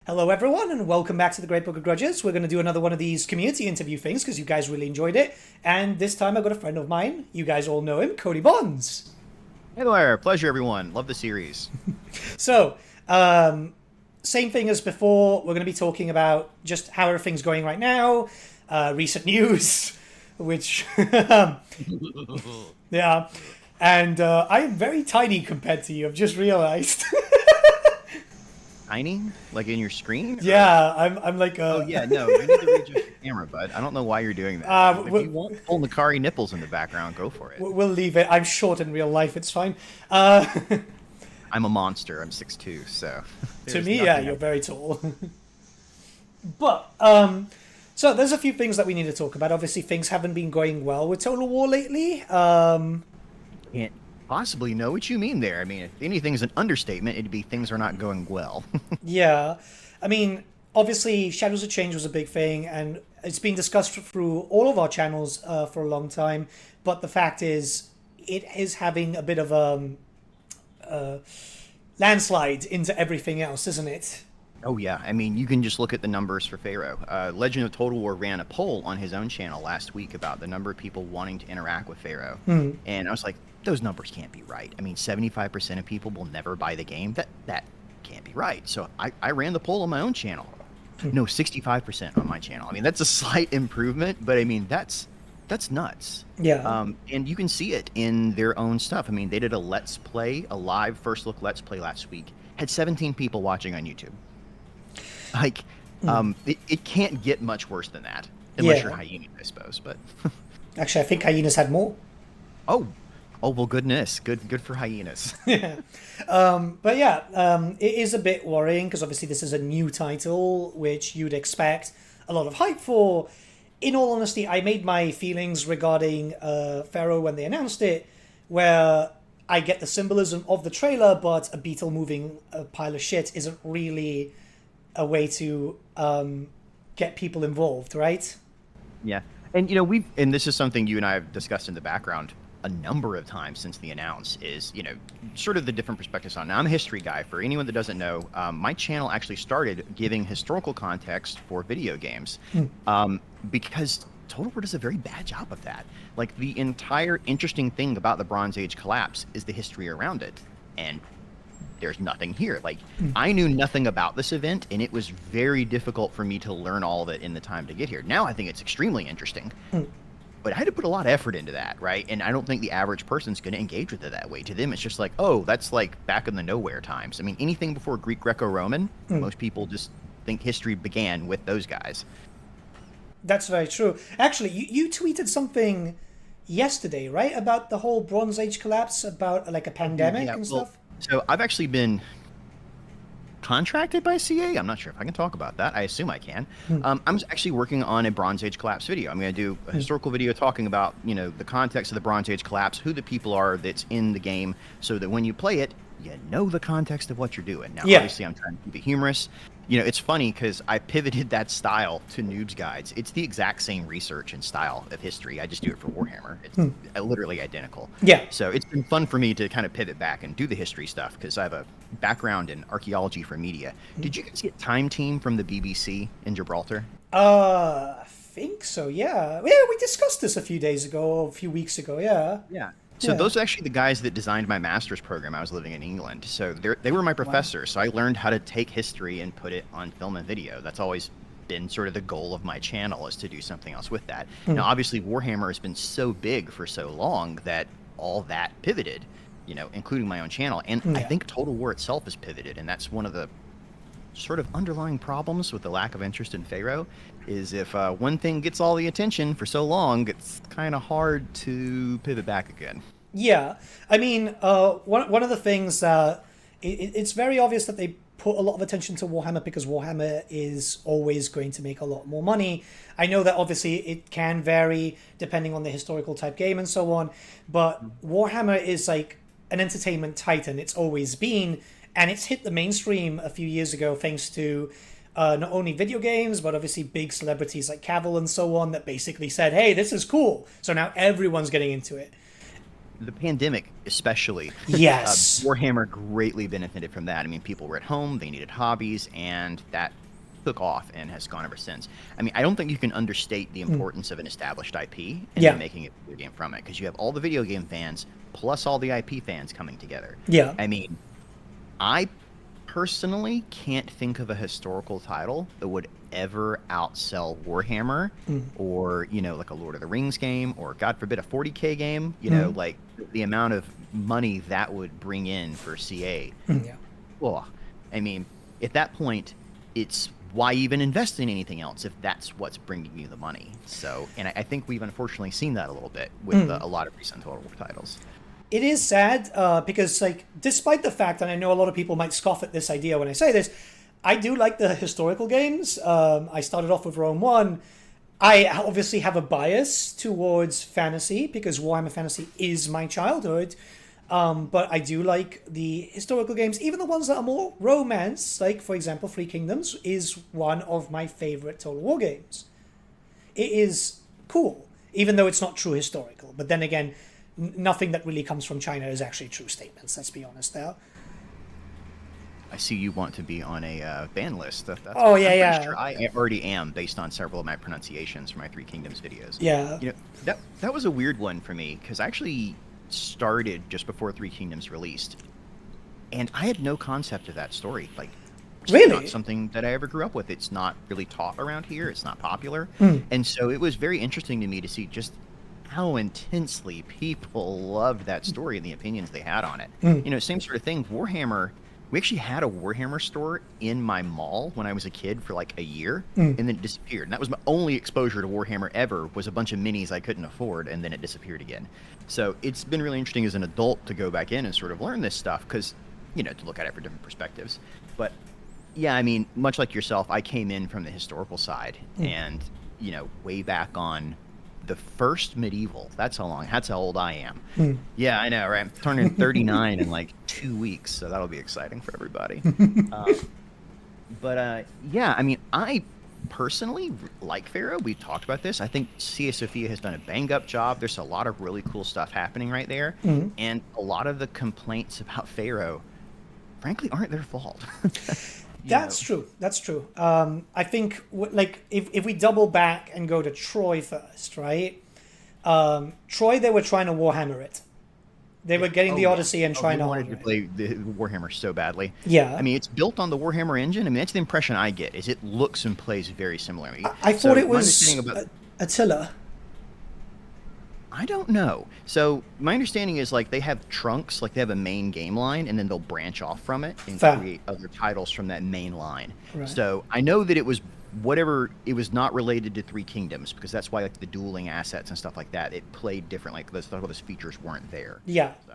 Hello, everyone, and welcome back to the Great Book of Grudges. We're going to do another one of these community interview things because you guys really enjoyed it. And this time I've got a friend of mine. You guys all know him, Cody Bonds. Hey there, pleasure everyone. Love the series. So, same thing as before. We're going to be talking about just how everything's going right now, recent news, which, yeah. And I am very tiny compared to you, I've just realized. Tiny? Like in your screen? Yeah, I'm like Oh yeah, no, you need to readjust your camera, bud. I don't know why you're doing that. If you want full Nakari nipples in the background, go for it. We'll leave it. I'm short in real life, it's fine. I'm a monster. I'm 6'2", so... To me, yeah, you're very tall. But, so there's a few things that we need to talk about. Obviously, things haven't been going well with Total War lately. Can't possibly know what you mean there. I mean, if anything's an understatement, it'd be things are not going well. Yeah. I mean, obviously, Shadows of Change was a big thing, and it's been discussed through all of our channels for a long time. But the fact is, it is having a bit of a landslide into everything else, isn't it? Oh yeah, I mean, you can just look at the numbers for Pharaoh. Legend of Total War ran a poll on his own channel last week about the number of people wanting to interact with Pharaoh. And I was like, those numbers can't be right. I mean, 75% of people will never buy the game. That can't be right. So I ran the poll on my own channel. No, 65% on my channel. I mean, that's a slight improvement, but I mean, that's nuts. Yeah. And you can see it in their own stuff. I mean, they did a Let's Play, a live first look Let's Play last week. Had 17 people watching on YouTube. Like, it can't get much worse than that. Unless you're Hyena, I suppose, but... Actually, I think Hyenas had more. Oh, well, goodness. Good for Hyenas. Yeah. But yeah, it is a bit worrying because obviously this is a new title, which you'd expect a lot of hype for. In all honesty, I made my feelings regarding Pharaoh when they announced it, where I get the symbolism of the trailer, but a beetle moving a pile of shit isn't really a way to get people involved, right? Yeah. And, you know, and this is something you and I have discussed in the background a number of times since the announce is, you know, sort of the different perspectives on it. Now, I'm a history guy. For anyone that doesn't know, my channel actually started giving historical context for video games because Total War does a very bad job of that. Like, the entire interesting thing about the Bronze Age collapse is the history around it. And there's nothing here. Like, I knew nothing about this event, and it was very difficult for me to learn all of it in the time to get here. Now I think it's extremely interesting. But I had to put a lot of effort into that, right? And I don't think the average person's going to engage with it that way. To them, it's just like, oh, that's like back in the nowhere times. I mean, anything before Greek Greco-Roman, most people just think history began with those guys. That's very true. Actually, you tweeted something yesterday, right? About the whole Bronze Age collapse, about like a pandemic and stuff? So I've actually been contracted by CA. I'm not sure if I can talk about that. I assume I can. I'm actually working on a Bronze Age collapse video. I'm going to do a historical video talking about, you know, the context of the Bronze Age collapse, who the people are that's in the game, so that when you play it, you know the context of what you're doing. Now, obviously, I'm trying to keep it humorous. You know, it's funny because I pivoted that style to Noob's Guides. It's the exact same research and style of history. I just do it for Warhammer. It's literally identical. Yeah. So it's been fun for me to kind of pivot back and do the history stuff because I have a background in archaeology for media. Did you guys get Time Team from the BBC in Gibraltar? I think so, yeah. Yeah, we discussed this a few days ago, or a few weeks ago, yeah. Yeah. So those are actually the guys that designed my master's program. I was living in England. So they were my professors. So I learned how to take history and put it on film and video. That's always been sort of the goal of my channel, is to do something else with that. Now, obviously, Warhammer has been so big for so long that all that pivoted, you know, including my own channel. And I think Total War itself has pivoted. And that's one of the sort of underlying problems with the lack of interest in Pharaoh, is if one thing gets all the attention for so long, it's kind of hard to pivot back again. Yeah, I mean, one of the things, it's very obvious that they put a lot of attention to Warhammer because Warhammer is always going to make a lot more money. I know that obviously it can vary depending on the historical type game and so on, but Warhammer is like an entertainment titan. It's always been, and it's hit the mainstream a few years ago thanks to not only video games, but obviously big celebrities like Cavill and so on that basically said, hey, this is cool. So now everyone's getting into it. the pandemic especially, Yes. Warhammer greatly benefited from that. I mean, people were at home, they needed hobbies, and that took off and has gone ever since. I mean, I don't think you can understate the importance of an established IP and Yeah. then making a video game from it, because you have all the video game fans plus all the IP fans coming together. Yeah. I mean, I personally can't think of a historical title that would ever outsell Warhammer, or, you know, like a Lord of the Rings game, or God forbid a 40K game. You know, like the amount of money that would bring in for CA. Yeah. Oh, I mean, at that point, it's why even invest in anything else if that's what's bringing you the money? So, and I think we've unfortunately seen that a little bit with a lot of recent Total War titles. It is sad because, like, despite the fact, and I know a lot of people might scoff at this idea when I say this, I do like the historical games. I started off with Rome 1. I obviously have a bias towards fantasy because Warhammer Fantasy is my childhood. But I do like the historical games, even the ones that are more romance, like, for example, Three Kingdoms is one of my favorite Total War games. It is cool, even though it's not true historical. But then again, nothing that really comes from China is actually true statements, let's be honest there. I see you want to be on a ban list. That's, Oh, yeah, I'm pretty yeah. Sure I already am, based on several of my pronunciations for my Three Kingdoms videos. Yeah. You know, that was a weird one for me, because I actually started just before Three Kingdoms released, and I had no concept of that story. Like, it's Really? not something that I ever grew up with. It's not really taught around here. It's not popular. Hmm. And so it was very interesting to me to see just how intensely people loved that story and the opinions they had on it. You know, same sort of thing. Warhammer, we actually had a Warhammer store in my mall when I was a kid for like a year, and then it disappeared. And that was my only exposure to Warhammer ever, was a bunch of minis I couldn't afford, and then it disappeared again. So it's been really interesting as an adult to go back in and sort of learn this stuff, because, you know, to look at it from different perspectives. But yeah, I mean, much like yourself, I came in from the historical side, and, you know, way back on the first medieval. That's how old I am. Yeah, I know, right? I'm turning 39 in like 2 weeks, so that'll be exciting for everybody. Yeah, I mean, I personally like Pharaoh. We've talked about this. I think Sofia has done a bang-up job. There's a lot of really cool stuff happening right there, and a lot of the complaints about Pharaoh, frankly, aren't their fault. That's true. That's true. I think, like, if we double back and go to Troy first, right? Troy, they were trying to Warhammer it. They were getting the Odyssey and trying to wanted to play the Warhammer so badly. Yeah. I mean, it's built on the Warhammer engine. I mean, that's the impression I get, is it looks and plays very similarly. I thought it was Attila. I don't know. So my understanding is, like, they have trunks, like they have a main game line, and then they'll branch off from it and create other titles from that main line. Right. So I know that it was it was not related to Three Kingdoms, because that's why, like, the dueling assets and stuff like that, it played different. Like, those features weren't there. Yeah. So.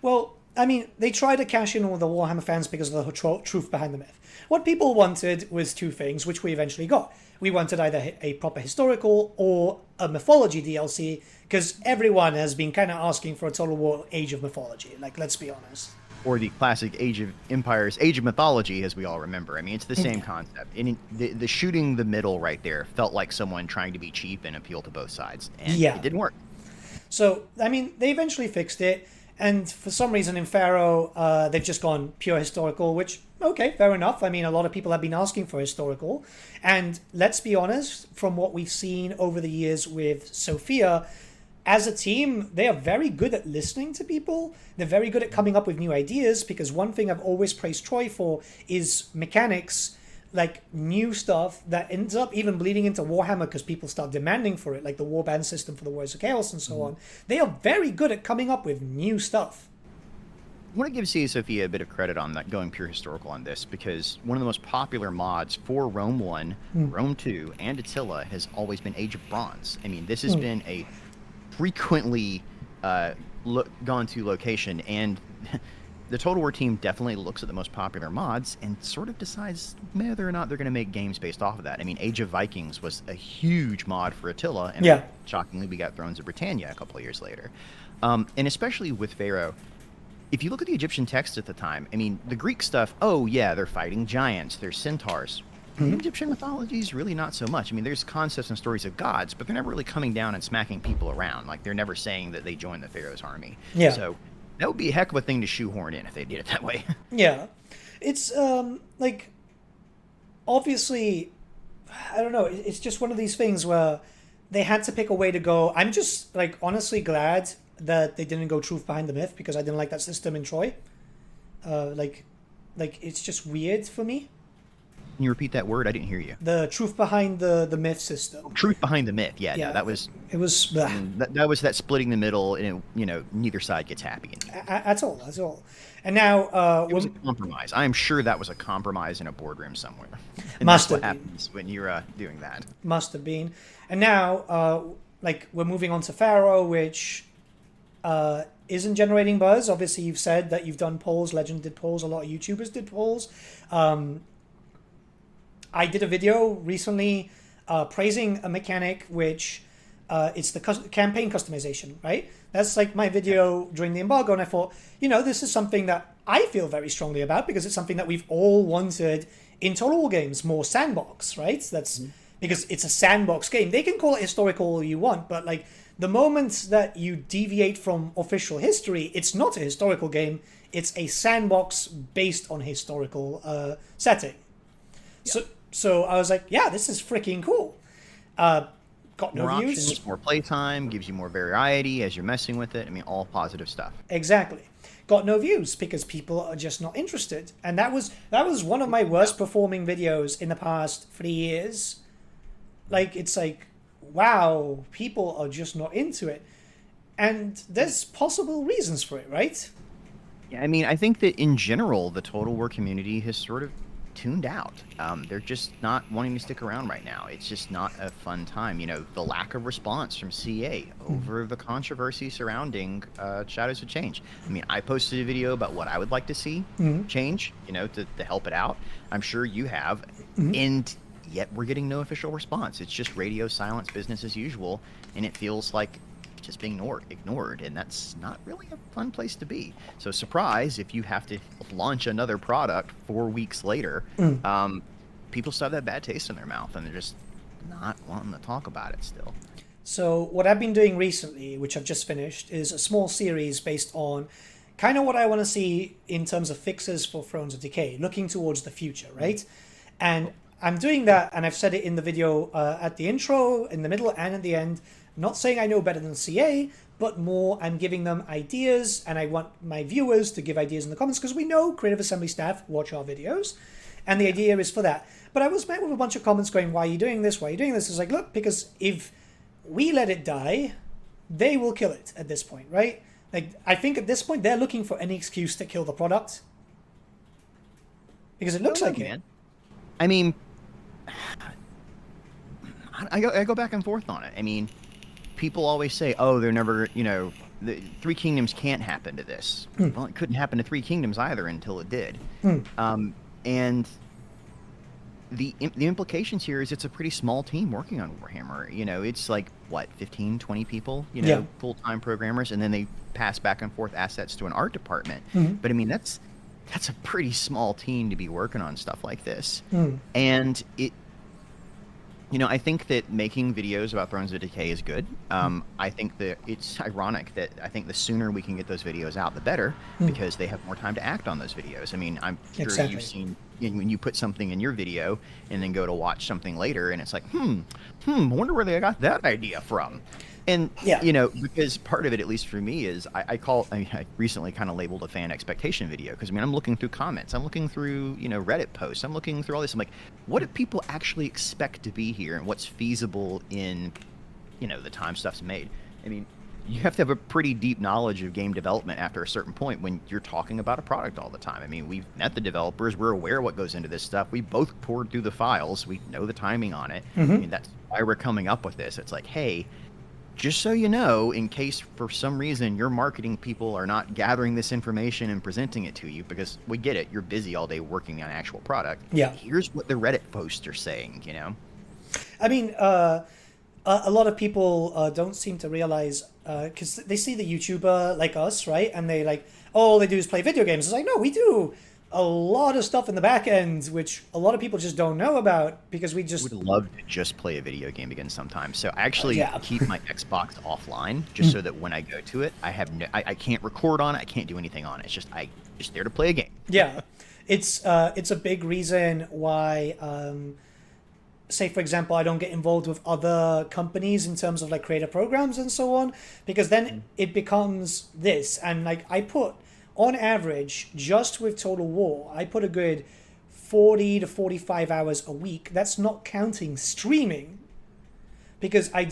Well, I mean, they tried to cash in on the Warhammer fans because of the truth behind the myth. What people wanted was two things, which we eventually got. We wanted either a proper historical or a mythology DLC, because everyone has been kind of asking for a Total War Age of Mythology. Like, let's be honest. Or the classic Age of Empires, Age of Mythology, as we all remember. I mean, it's the same concept. And the shooting the middle right there felt like someone trying to be cheap and appeal to both sides. And it didn't work. So, I mean, they eventually fixed it. And for some reason in Pharaoh, they've just gone pure historical, which, okay, fair enough. I mean, a lot of people have been asking for historical. And let's be honest, from what we've seen over the years with Sofia, as a team, they are very good at listening to people. They're very good at coming up with new ideas, because one thing I've always praised Troy for is mechanics, like new stuff that ends up even bleeding into Warhammer because people start demanding for it, like the warband system for the Warriors of Chaos and so on. They are very good at coming up with new stuff. I want to give Sofia a bit of credit on that, going pure historical on this, because one of the most popular mods for Rome 1, Rome 2, and Attila has always been Age of Bronze. I mean, this has been a frequently gone to location, and the Total War team definitely looks at the most popular mods and sort of decides whether or not they're going to make games based off of that. I mean, Age of Vikings was a huge mod for Attila, and shockingly, we got Thrones of Britannia a couple of years later. And especially with Pharaoh, if you look at the Egyptian text at the time, I mean, the Greek stuff, oh yeah, they're fighting giants, they're centaurs. In Egyptian mythologies, really not so much. I mean, there's concepts and stories of gods, but they're never really coming down and smacking people around. Like, they're never saying that they joined the Pharaoh's army. Yeah. So that would be a heck of a thing to shoehorn in if they did it that way. Yeah. It's, like, obviously, I don't know, it's just one of these things where they had to pick a way to go. I'm just, like, honestly glad that they didn't go truth behind the myth, because I didn't like that system in Troy. Like, it's just weird for me. Can you repeat that word? I didn't hear you. The truth behind the myth system. Truth behind the myth. Yeah, no, that was... It was... That was that splitting the middle, and, neither side gets happy. That's all. And now... it was a compromise. I am sure that was a compromise in a boardroom somewhere. And Must that's what have been. happens when you're doing that. Must have been. And now, like, we're moving on to Pharaoh, which isn't generating buzz. Obviously, you've said that you've done polls. Legend did polls. A lot of YouTubers did polls. I did a video recently praising a mechanic, which it's the campaign customization, right? That's like my video during the embargo, and I thought, this is something that I feel very strongly about, because it's something that we've all wanted in Total War games, more sandbox, right? That's because it's a sandbox game. They can call it historical all you want, but like the moment that you deviate from official history, it's not a historical game. It's a sandbox based on historical setting. Yeah. So I was like, yeah, this is freaking cool. Got no more views. Options, more playtime, gives you more variety as you're messing with it. I mean, all positive stuff. Exactly. Got no views because people are just not interested. And that was one of my worst performing videos in the past 3 years. Like, it's like, wow, people are just not into it. And there's possible reasons for it, right? Yeah, I mean, I think that in general, the Total War community has sort of tuned out. They're just not wanting to stick around right now. It's just not a fun time. The lack of response from CA over the controversy surrounding Shadows of Change. I mean, I posted a video about what I would like to see change, to help it out. I'm sure you have. And yet we're getting no official response. It's just radio silence, business as usual, and it feels like just being ignored, and that's not really a fun place to be. So surprise, if you have to launch another product 4 weeks later, people still have that bad taste in their mouth, and they're just not wanting to talk about it still. So what I've been doing recently, which I've just finished, is a small series based on kind of what I want to see in terms of fixes for Thrones of Decay, looking towards the future, right? And I'm doing that, and I've said it in the video at the intro, in the middle, and at the end. Not saying I know better than CA, but more I'm giving them ideas, and I want my viewers to give ideas in the comments, because we know Creative Assembly staff watch our videos, and the idea is for that. But I was met with a bunch of comments going, why are you doing this? Why are you doing this? It's like, look, because if we let it die, they will kill it at this point, right? Like, I think at this point, they're looking for any excuse to kill the product. Because it looks like it. I mean, I go back and forth on it. I mean, people always say, oh, they're never, the Three Kingdoms can't happen to this. Well, it couldn't happen to Three Kingdoms either until it did. And the implications here is it's a pretty small team working on Warhammer. It's like, what, 15, 20 people, full-time programmers, and then they pass back and forth assets to an art department. But I mean, that's a pretty small team to be working on stuff like this. And it, I think that making videos about Thrones of Decay is good. I think that it's ironic that I think the sooner we can get those videos out, the better, because they have more time to act on those videos. I mean, I'm sure you've seen when you put something in your video and then go to watch something later, and it's like, wonder where they got that idea from. And, because part of it, at least for me, is I recently kind of labeled a fan expectation video, because, I'm looking through comments. I'm looking through, Reddit posts. I'm looking through all this. I'm like, what do people actually expect to be here, and what's feasible in, the time stuff's made? I mean, you have to have a pretty deep knowledge of game development after a certain point when you're talking about a product all the time. I mean, we've met the developers. We're aware what goes into this stuff. We both poured through the files. We know the timing on it. I mean, that's why we're coming up with this. It's like, hey, just so you know, in case for some reason your marketing people are not gathering this information and presenting it to you, because we get it, you're busy all day working on actual product. Yeah. Here's what the Reddit posts are saying, I mean, a lot of people don't seem to realize, because they see the YouTuber like us, right? And they like, oh, all they do is play video games. It's like, no, we do a lot of stuff in the back end, which a lot of people just don't know about because we just would love to just play a video game again sometime. So I actually yeah. keep my Xbox offline just so that when I go to it, I can't record on it. I can't do anything on it. It's just there to play a game. Yeah, it's a big reason why, say for example, I don't get involved with other companies in terms of like creator programs and so on, because then it becomes this, and like I put on average just with Total War, I put a good 40 to 45 hours a week. That's not counting streaming, because I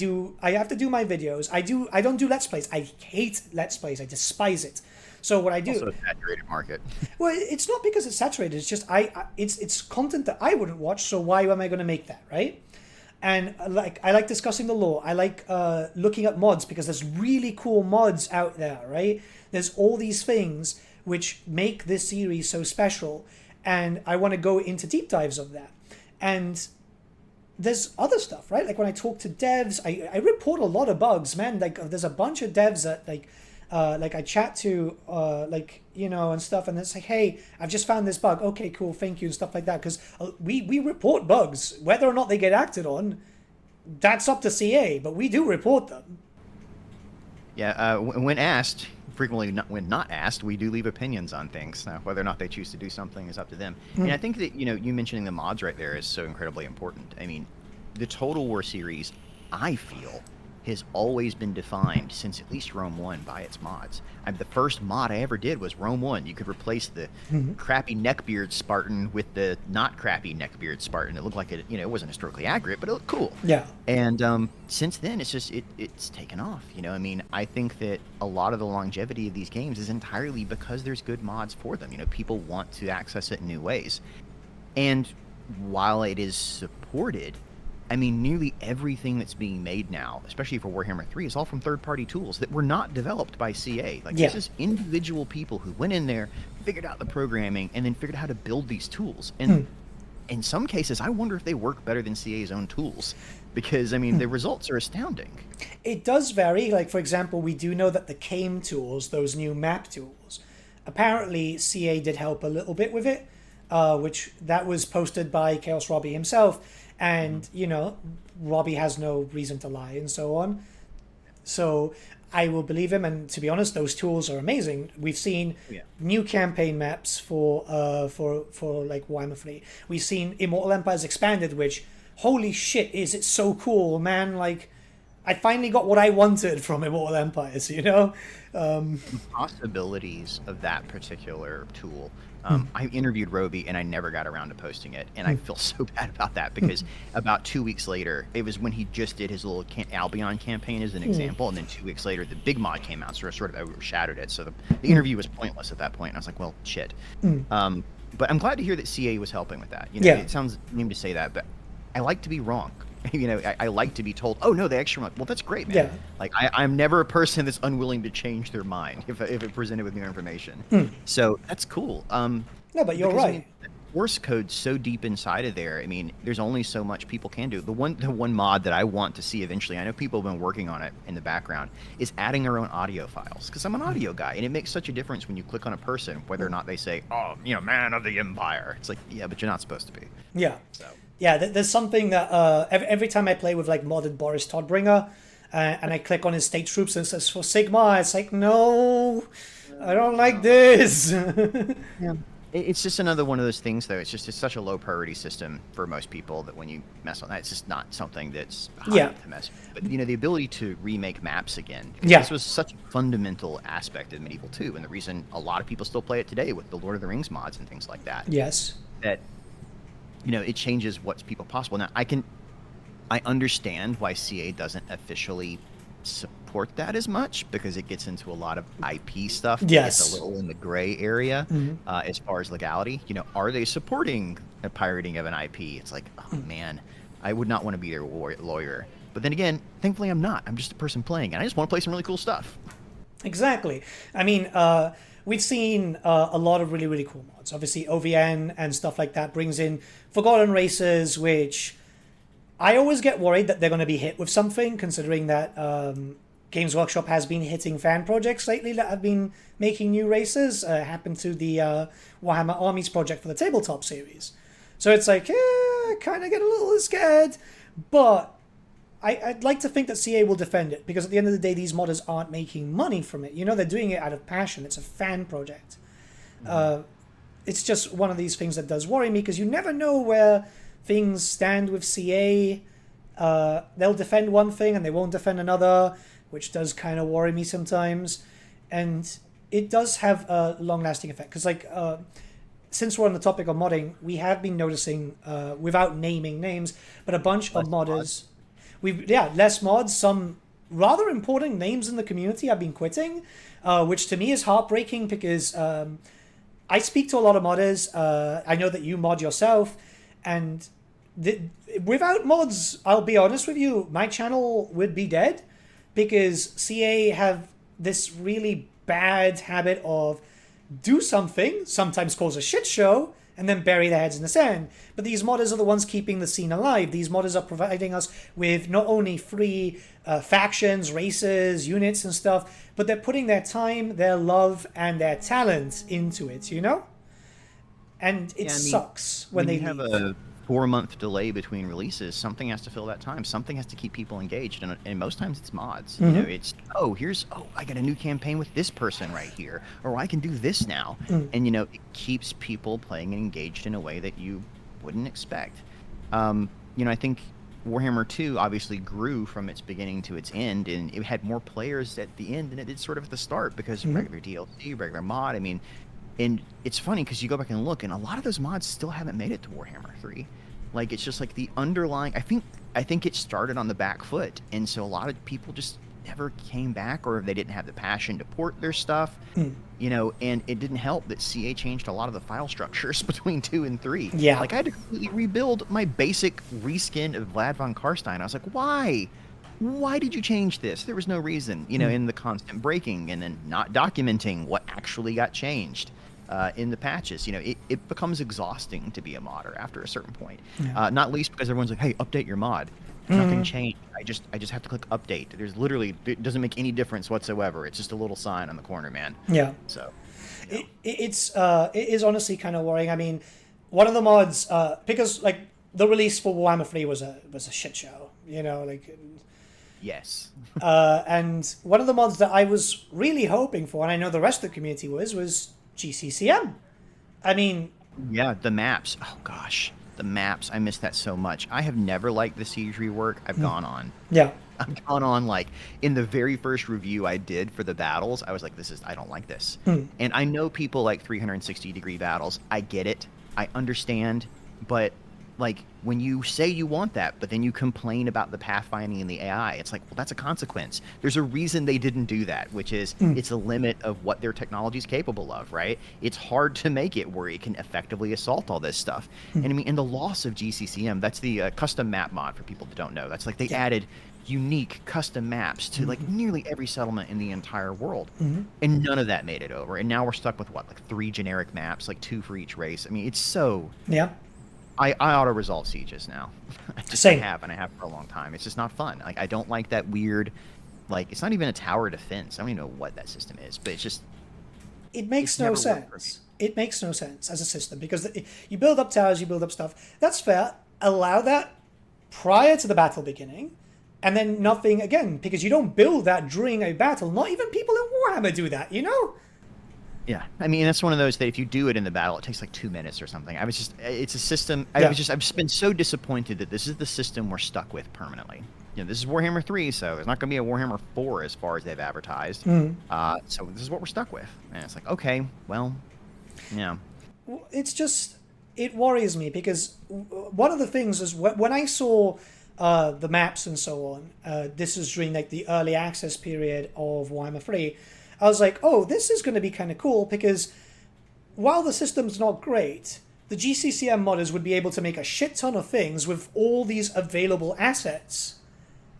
have to do my videos. I don't do Let's Plays. I hate Let's Plays. I despise it. So what I do, Also a saturated market. well, it's not because it's saturated. It's just it's content that I wouldn't watch. So why am I going to make that, right? And I like discussing the lore. I like looking at mods because there's really cool mods out there, right? There's all these things which make this series so special, and I want to go into deep dives of that. And there's other stuff, right? Like when I talk to devs, I report a lot of bugs, man. Like there's a bunch of devs that like I chat to, like, you know, and stuff, and it's like, hey, I've just found this bug. Okay, cool, thank you, and stuff like that. Because we report bugs, whether or not they get acted on, that's up to CA, but we do report them. Yeah, when asked, frequently when not asked, we do leave opinions on things. Now, whether or not they choose to do something is up to them. And I think that, you know, you mentioning the mods right there is so incredibly important. I mean, the Total War series, I feel, has always been defined since at least Rome 1 by its mods. The first mod I ever did was Rome 1. You could replace the crappy neckbeard Spartan with the not crappy neckbeard Spartan. It looked like it, you know, it wasn't historically accurate, but it looked cool. Yeah. And since then, it's just, it's taken off. You know, I mean, I think that a lot of the longevity of these games is entirely because there's good mods for them. You know, people want to access it in new ways. And while it is supported, I mean, nearly everything that's being made now, especially for Warhammer 3, is all from third-party tools that were not developed by CA. Like, this is individual people who went in there, figured out the programming, and then figured out how to build these tools. And in some cases, I wonder if they work better than CA's own tools. Because, I mean, the results are astounding. It does vary. Like, for example, we do know that the CAME tools, those new map tools, apparently CA did help a little bit with it, which that was posted by Chaos Robbie himself. And, you know, Robbie has no reason to lie and so on. So I will believe him. And to be honest, those tools are amazing. We've seen new campaign maps for like Warhammer 3. We've seen Immortal Empires Expanded, which, holy shit, is it so cool, man. Like, I finally got what I wanted from Immortal Empires, you know? The possibilities of that particular tool. I interviewed Roby and I never got around to posting it, and I feel so bad about that because about 2 weeks later, it was when he just did his little Albion campaign as an example, and then 2 weeks later the big mod came out, so it sort of overshadowed it. So the interview was pointless at that point, and I was like, well, shit. But I'm glad to hear that CA was helping with that. You know, it sounds lame to say that, but I like to be wrong. You know, I like to be told, oh, no, they actually went, well, that's great, man. Yeah. Like, I'm never a person that's unwilling to change their mind if it presented with new information. So that's cool. No, but you're right. I mean, source code's so deep inside of there. I mean, there's only so much people can do. The one mod that I want to see eventually, I know people have been working on it in the background, is adding their own audio files. Because I'm an audio guy, and it makes such a difference when you click on a person, whether or not they say, oh, you know, man of the Empire. It's like, yeah, but you're not supposed to be. Yeah. So. Yeah, there's something that every time I play with like modded Boris Todbringer, and I click on his state troops and it says for Sigma, it's like, no, I don't like this. Yeah. It's just another one of those things, though. It's such a low priority system for most people that when you mess on that, it's just not something that's high to mess with. But, you know, the ability to remake maps again, this was such a fundamental aspect of Medieval 2, and the reason a lot of people still play it today with the Lord of the Rings mods and things like that. Yes. That, you know, it changes what's people possible. Now, I understand why CA doesn't officially support that as much, because it gets into a lot of IP stuff. Yes. It's a little in the gray area as far as legality. You know, are they supporting a pirating of an IP? It's like, oh man, I would not want to be their lawyer. But then again, thankfully I'm not. I'm just a person playing, and I just want to play some really cool stuff. Exactly. I mean, we've seen a lot of really, really cool mods. Obviously, OVN and stuff like that brings in Forgotten Races, which I always get worried that they're going to be hit with something, considering that Games Workshop has been hitting fan projects lately that have been making new races. Happened to the Warhammer Armies project for the tabletop series. So it's like, I kind of get a little scared, but I'd like to think that CA will defend it, because at the end of the day, these modders aren't making money from it. You know, they're doing it out of passion. It's a fan project. It's just one of these things that does worry me, because you never know where things stand with CA. They'll defend one thing and they won't defend another, which does kind of worry me sometimes. And it does have a long-lasting effect, because like since we're on the topic of modding, we have been noticing, without naming names, but a bunch of modders. Less mods. Some rather important names in the community have been quitting, which to me is heartbreaking, because I speak to a lot of modders. I know that you mod yourself, and without mods, I'll be honest with you, my channel would be dead, because CA have this really bad habit of do something, sometimes cause a shit show, and then bury their heads in the sand. But these modders are the ones keeping the scene alive. These modders are providing us with not only free factions, races, units and stuff, but they're putting their time, their love, and their talent into it, you know? And it sucks when they have leave. a 4-month delay between releases. Something has to fill that time. Something has to keep people engaged, and most times it's mods. You know, it's I got a new campaign with this person right here, or I can do this now, and you know, it keeps people playing and engaged in a way that you wouldn't expect. You know, I think Warhammer 2 obviously grew from its beginning to its end, and it had more players at the end than it did sort of at the start, because regular DLC, regular mod. I mean, and it's funny because you go back and look, and a lot of those mods still haven't made it to Warhammer 3. Like, it's just like the underlying. I think it started on the back foot, and so a lot of people just never came back, or they didn't have the passion to port their stuff. You know, and it didn't help that CA changed a lot of the file structures between 2 and 3. Yeah. Like, I had to completely rebuild my basic reskin of Vlad von Karstein. I was like, why? Why did you change this? There was no reason, you know, in the constant breaking and then not documenting what actually got changed in the patches. You know, it becomes exhausting to be a modder after a certain point. Not least because everyone's like, hey, update your mod. Nothing changed. I just have to click update. There's literally, it doesn't make any difference whatsoever. It's just a little sign on the corner, man. Yeah. So it is honestly kind of worrying. I mean, one of the mods, because like the release for Warhammer 3 was a shit show, you know, like. Yes. And one of the mods that I was really hoping for, and I know the rest of the community was GCCM. I mean, yeah, the maps. Oh gosh, the maps. I miss that so much. I have never liked the siege rework. I've gone on. Yeah. I've gone on, like, in the very first review I did for the battles, I was like, I don't like this. And I know people like 360-degree battles. I get it. I understand. But, like, when you say you want that, but then you complain about the pathfinding and the AI, it's like, well, that's a consequence. There's a reason they didn't do that, which is it's a limit of what their technology is capable of, right? It's hard to make it where it can effectively assault all this stuff. And I mean, and the loss of GCCM, that's the custom map mod for people that don't know. That's like they added unique custom maps to like nearly every settlement in the entire world. And none of that made it over. And now we're stuck with what, like 3 generic maps, like 2 for each race. I mean, it's so... Yeah. I auto-resolve sieges now. Same. I have for a long time. It's just not fun. Like, I don't like that weird, like, it's not even a tower defense. I don't even know what that system is, but it's just... It makes no sense. It makes no sense as a system, because you build up towers, you build up stuff. That's fair. Allow that prior to the battle beginning, and then nothing again, because you don't build that during a battle. Not even people in Warhammer do that, you know? Yeah, I mean, that's one of those that if you do it in the battle, it takes like 2 minutes or something. It's a system. I've just been so disappointed that this is the system we're stuck with permanently. You know, this is Warhammer 3, so there's not going to be a Warhammer 4 as far as they've advertised. So this is what we're stuck with. And it's like, okay, well, yeah. It's just, it worries me, because one of the things is when I saw the maps and so on, this is during like the early access period of Warhammer 3, I was like, oh, this is going to be kind of cool, because while the system's not great, the GCCM modders would be able to make a shit ton of things with all these available assets.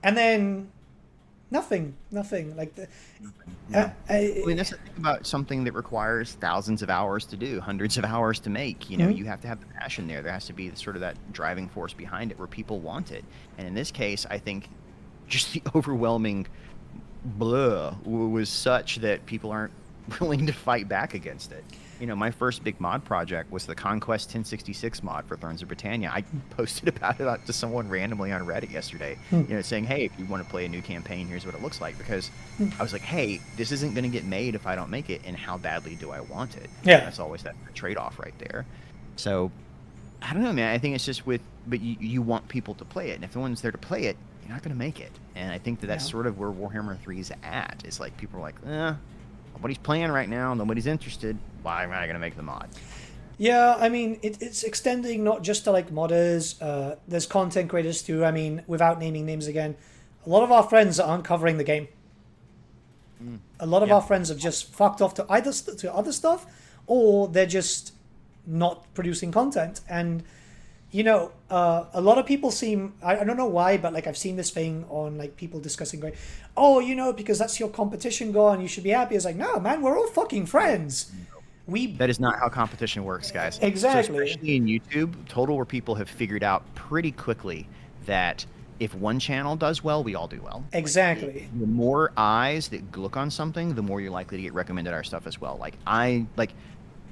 And then nothing. Like I mean, that's the thing about something that requires thousands of hours to do, hundreds of hours to make. You know, you have to have the passion there. There has to be sort of that driving force behind it where people want it. And in this case, I think just the overwhelming was such that people aren't willing to fight back against it. You know, my first big mod project was the Conquest 1066 mod for Thrones of Britannia. I posted about it to someone randomly on Reddit yesterday, you know, saying, hey, if you want to play a new campaign, here's what it looks like. Because I was like, hey, this isn't going to get made if I don't make it, and how badly do I want it? Yeah. That's always that trade-off right there. So, I don't know, man. I think it's just but you want people to play it, and if no one's there to play it, you're not going to make it. And I think that's sort of where Warhammer 3 is at. It's like people are like, nobody's playing right now, nobody's interested. Why am I going to make the mod? Yeah, I mean, it's extending not just to like modders. There's content creators too. I mean, without naming names again, a lot of our friends aren't covering the game. A lot of our friends have just fucked off to either to other stuff, or they're just not producing content. And you know, a lot of people seem, I don't know why, but like I've seen this thing on like people discussing going, oh, you know, because that's your competition goal and you should be happy. It's like, no, man, we're all fucking friends. That is not how competition works, guys. Exactly. So especially in YouTube, Total War people have figured out pretty quickly that if one channel does well, we all do well. Exactly. Like, the more eyes that look on something, the more you're likely to get recommended our stuff as well.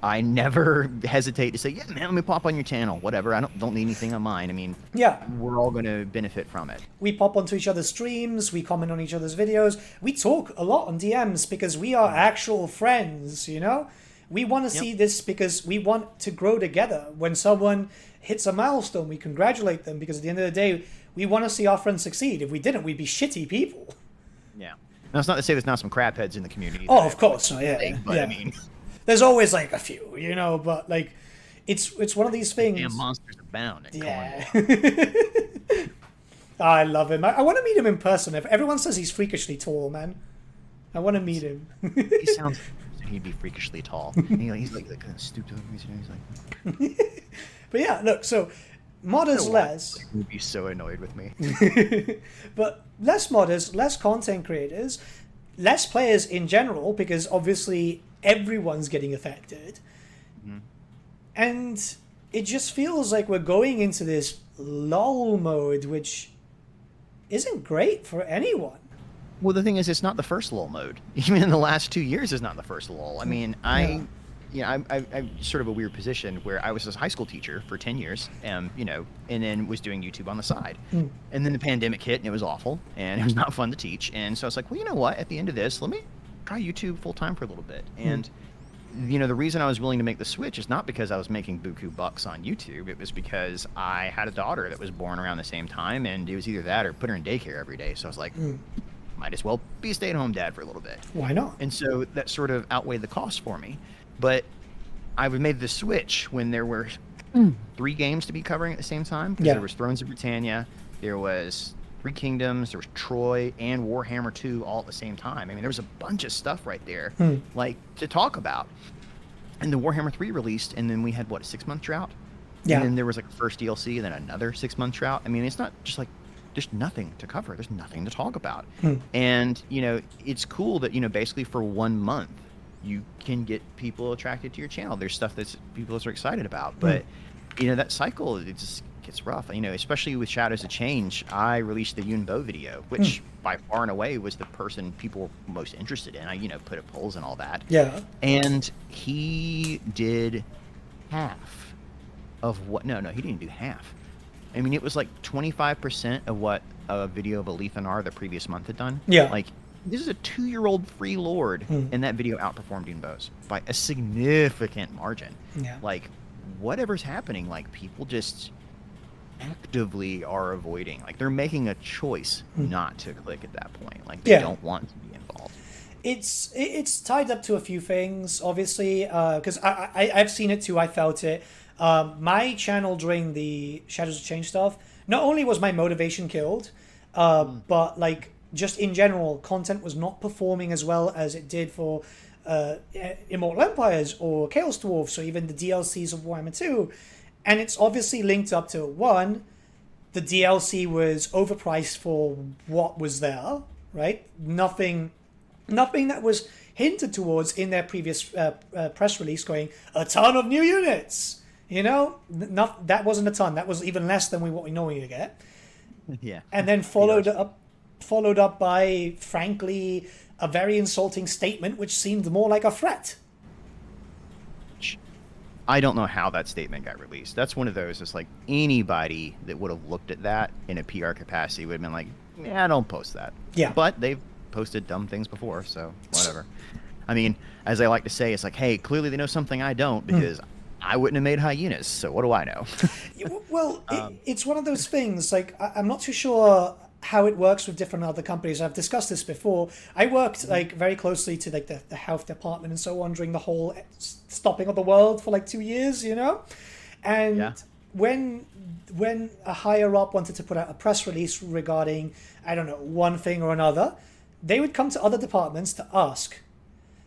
I never hesitate to say, yeah, man, let me pop on your channel, whatever. I don't need anything on mine. I mean, yeah, we're all going to benefit from it. We pop onto each other's streams. We comment on each other's videos. We talk a lot on DMs because we are actual friends, you know? We want to see this because we want to grow together. When someone hits a milestone, we congratulate them because at the end of the day, we want to see our friends succeed. If we didn't, we'd be shitty people. Yeah. Now, it's not to say there's not some crapheads in the community. Oh, of course. Yeah. But yeah. I mean, there's always like a few, you know, but like it's one of these things. Damn monsters abound. Yeah. I love him. I want to meet him in person. Everyone says he's freakishly tall, man. I want to meet him. He sounds. He'd be freakishly tall. He's like kind of stooped over. He's like. But yeah, look. So modders less. He'd be so annoyed with me. But less modders, less content creators, less players in general, because obviously everyone's getting affected. And it just feels like we're going into this lull mode, which isn't great for anyone. Well, the thing is, it's not the first lull mode. Even in the last 2 years, it's not the first lull. I mean, I'm sort of a weird position where I was a high school teacher for 10 years, you know, and then was doing YouTube on the side. And then the pandemic hit, and it was awful, and it was not fun to teach. And so I was like, well, you know what? At the end of this, let me try YouTube full time for a little bit. And you know, the reason I was willing to make the switch is not because I was making buku bucks on YouTube. It was because I had a daughter that was born around the same time, and it was either that or put her in daycare every day. So I was like, might as well be a stay-at-home dad for a little bit. Why not? And so that sort of outweighed the cost for me. But I made the switch when there were 3 games to be covering at the same time. There was Thrones of Britannia, there was 3 Kingdoms, there was Troy, and Warhammer 2 all at the same time. I mean, there was a bunch of stuff right there, like, to talk about. And the Warhammer 3 released, and then we had, what, a 6-month drought? Yeah. And then there was, like, a first DLC, and then another 6-month drought. I mean, it's not just, like, there's nothing to cover. There's nothing to talk about. And, you know, it's cool that, you know, basically for 1 month, you can get people attracted to your channel. There's stuff that people are excited about. But, you know, that cycle, it just gets rough. You know, especially with Shadows of Change, I released the Yun Bo video, which by far and away was the person people were most interested in. I, you know, put up polls and all that. Yeah. And he did half of what... No, he didn't do half. I mean, it was like 25% of what a video of Alethanar the previous month had done. Yeah. Like, this is a 2-year-old free lord, and that video outperformed Yun Bo's by a significant margin. Yeah. Like, whatever's happening, like, people just actively are avoiding. Like, they're making a choice not to click at that point. Like, they don't want to be involved. It's tied up to a few things, obviously, because I've seen it too. I felt it. My channel during the Shadows of Change stuff, not only was my motivation killed, but like just in general, content was not performing as well as it did for Immortal Empires or Chaos Dwarfs or even the DLCs of Warhammer 2. And it's obviously linked up to, one, the DLC was overpriced for what was there, right? Nothing that was hinted towards in their previous press release going, a ton of new units. You know, that wasn't a ton. That was even less than what we normally get. Yeah. And then followed up. followed up by, frankly, a very insulting statement which seemed more like a threat. I don't know how that statement got released. That's one of those, it's like anybody that would have looked at that in a PR capacity would have been like, yeah, don't post that. Yeah. But they've posted dumb things before, so whatever. I mean, as I like to say, it's like, hey, clearly they know something I don't, because I wouldn't have made hyenas, so what do I know? Well, it's one of those things, like, I'm not too sure how it works with different other companies. I've discussed this before. I worked like very closely to like the health department and so on during the whole stopping of the world for like 2 years, you know? And when a higher up wanted to put out a press release regarding, I don't know, one thing or another, they would come to other departments to ask.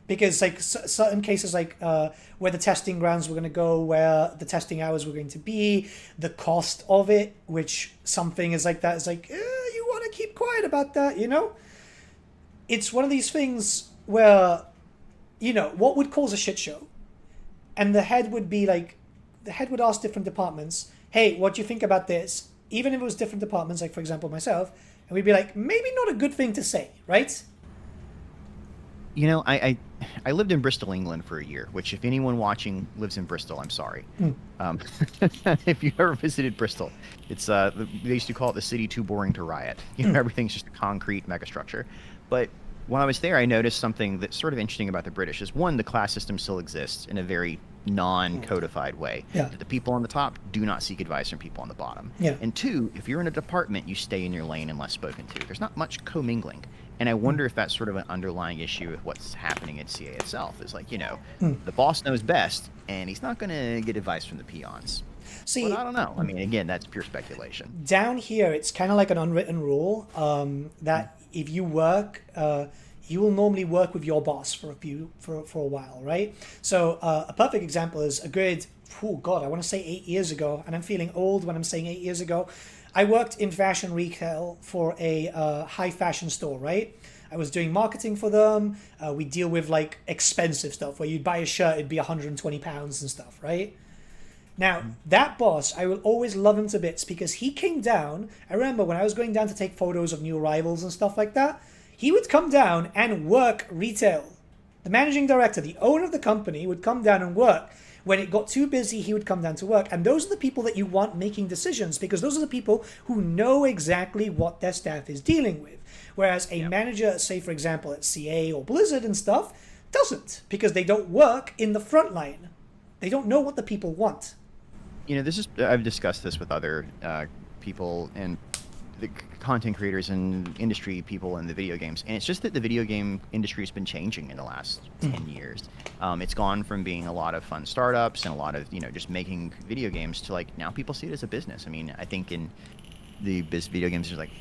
Because like certain cases, like where the testing grounds were going to go, where the testing hours were going to be, the cost of it, which something is like that is like, you want to keep quiet about that, you know? It's one of these things where, you know, what would cause a shit show? And the head would be like, the head would ask different departments, hey, what do you think about this? Even if it was different departments, like for example myself, and we'd be like, maybe not a good thing to say, right? You know, I lived in Bristol, England for a year, which if anyone watching lives in Bristol, I'm sorry. If you've ever visited Bristol, it's they used to call it the city too boring to riot. You know, everything's just a concrete megastructure. But when I was there, I noticed something that's sort of interesting about the British is, one, the class system still exists in a very non-codified way. Yeah. The people on the top do not seek advice from people on the bottom. Yeah. And two, if you're in a department, you stay in your lane unless spoken to. There's not much commingling. And I wonder if that's sort of an underlying issue with what's happening at CA itself. Is like, you know, the boss knows best, and he's not going to get advice from the peons. See, but I don't know. I mean, again, that's pure speculation. Down here, it's kind of like an unwritten rule that if you work, you will normally work with your boss for a while, right? So a perfect example is a good, oh God, I want to say 8 years ago, and I'm feeling old when I'm saying 8 years ago. I worked in fashion retail for a high fashion store, right? I was doing marketing for them. We deal with like expensive stuff where you'd buy a shirt, it'd be 120 pounds and stuff, right? Now, that boss, I will always love him to bits because he came down. I remember when I was going down to take photos of new arrivals and stuff like that, he would come down and work retail. The managing director, the owner of the company, would come down and work. When it got too busy, he would come down to work. And those are the people that you want making decisions, because those are the people who know exactly what their staff is dealing with. Whereas a manager, say, for example, at CA or Blizzard and stuff, doesn't, because they don't work in the front line. They don't know what the people want. You know, I've discussed this with other people and the content creators and industry people in the video games, and it's just that the video game industry has been changing in the last 10 years. It's gone from being a lot of fun startups and a lot of, you know, just making video games to like now people see it as a business. I mean, I think in the video games there's like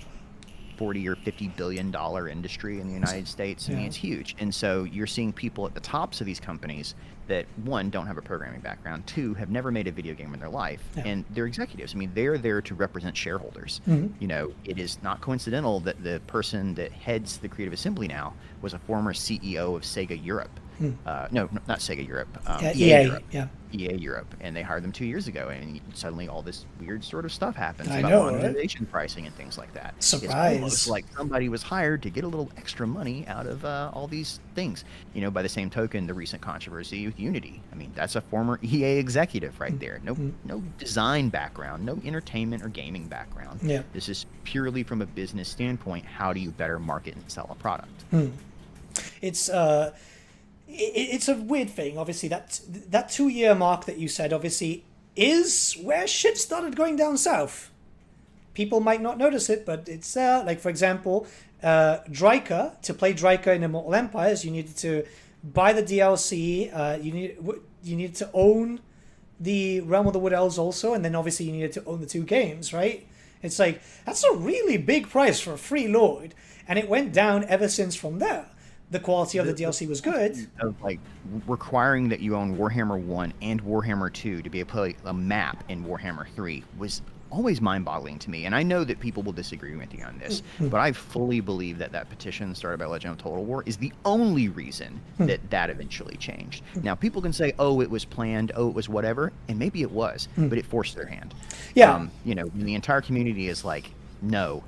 $40 or $50 billion industry in the United States. I mean, it's huge. And so you're seeing people at the tops of these companies that, one, don't have a programming background, two, have never made a video game in their life, and they're executives. I mean, they're there to represent shareholders. You know, it is not coincidental that the person that heads the creative assembly now was a former CEO of Sega Europe. No, not Sega Europe. EA Europe. EA Europe, and they hired them 2 years ago, and suddenly all this weird sort of stuff happens about monetization pricing and things like that. Surprise! It's almost like somebody was hired to get a little extra money out of all these things. You know, by the same token, the recent controversy with Unity. I mean, that's a former EA executive right there. No design background, no entertainment or gaming background. Yeah. This is purely from a business standpoint. How do you better market and sell a product? It's a weird thing. Obviously, that 2 year mark that you said, obviously, is where shit started going down south. People might not notice it, but it's like, for example, Dryker. To play Dryker in Immortal Empires, you needed to buy the DLC. You needed to own the Realm of the Wood Elves also, and then obviously you needed to own the 2 games, right? It's like, that's a really big price for a free lord, and it went down ever since from there. The quality of the DLC was good. Of like requiring that you own Warhammer 1 and Warhammer 2 to be able to play a map in Warhammer 3 was always mind-boggling to me. And I know that people will disagree with me on this, but I fully believe that petition started by Legend of Total War is the only reason that eventually changed. Now, people can say, oh, it was planned, oh, it was whatever, and maybe it was, but it forced their hand. Yeah. You know, when the entire community is like, no.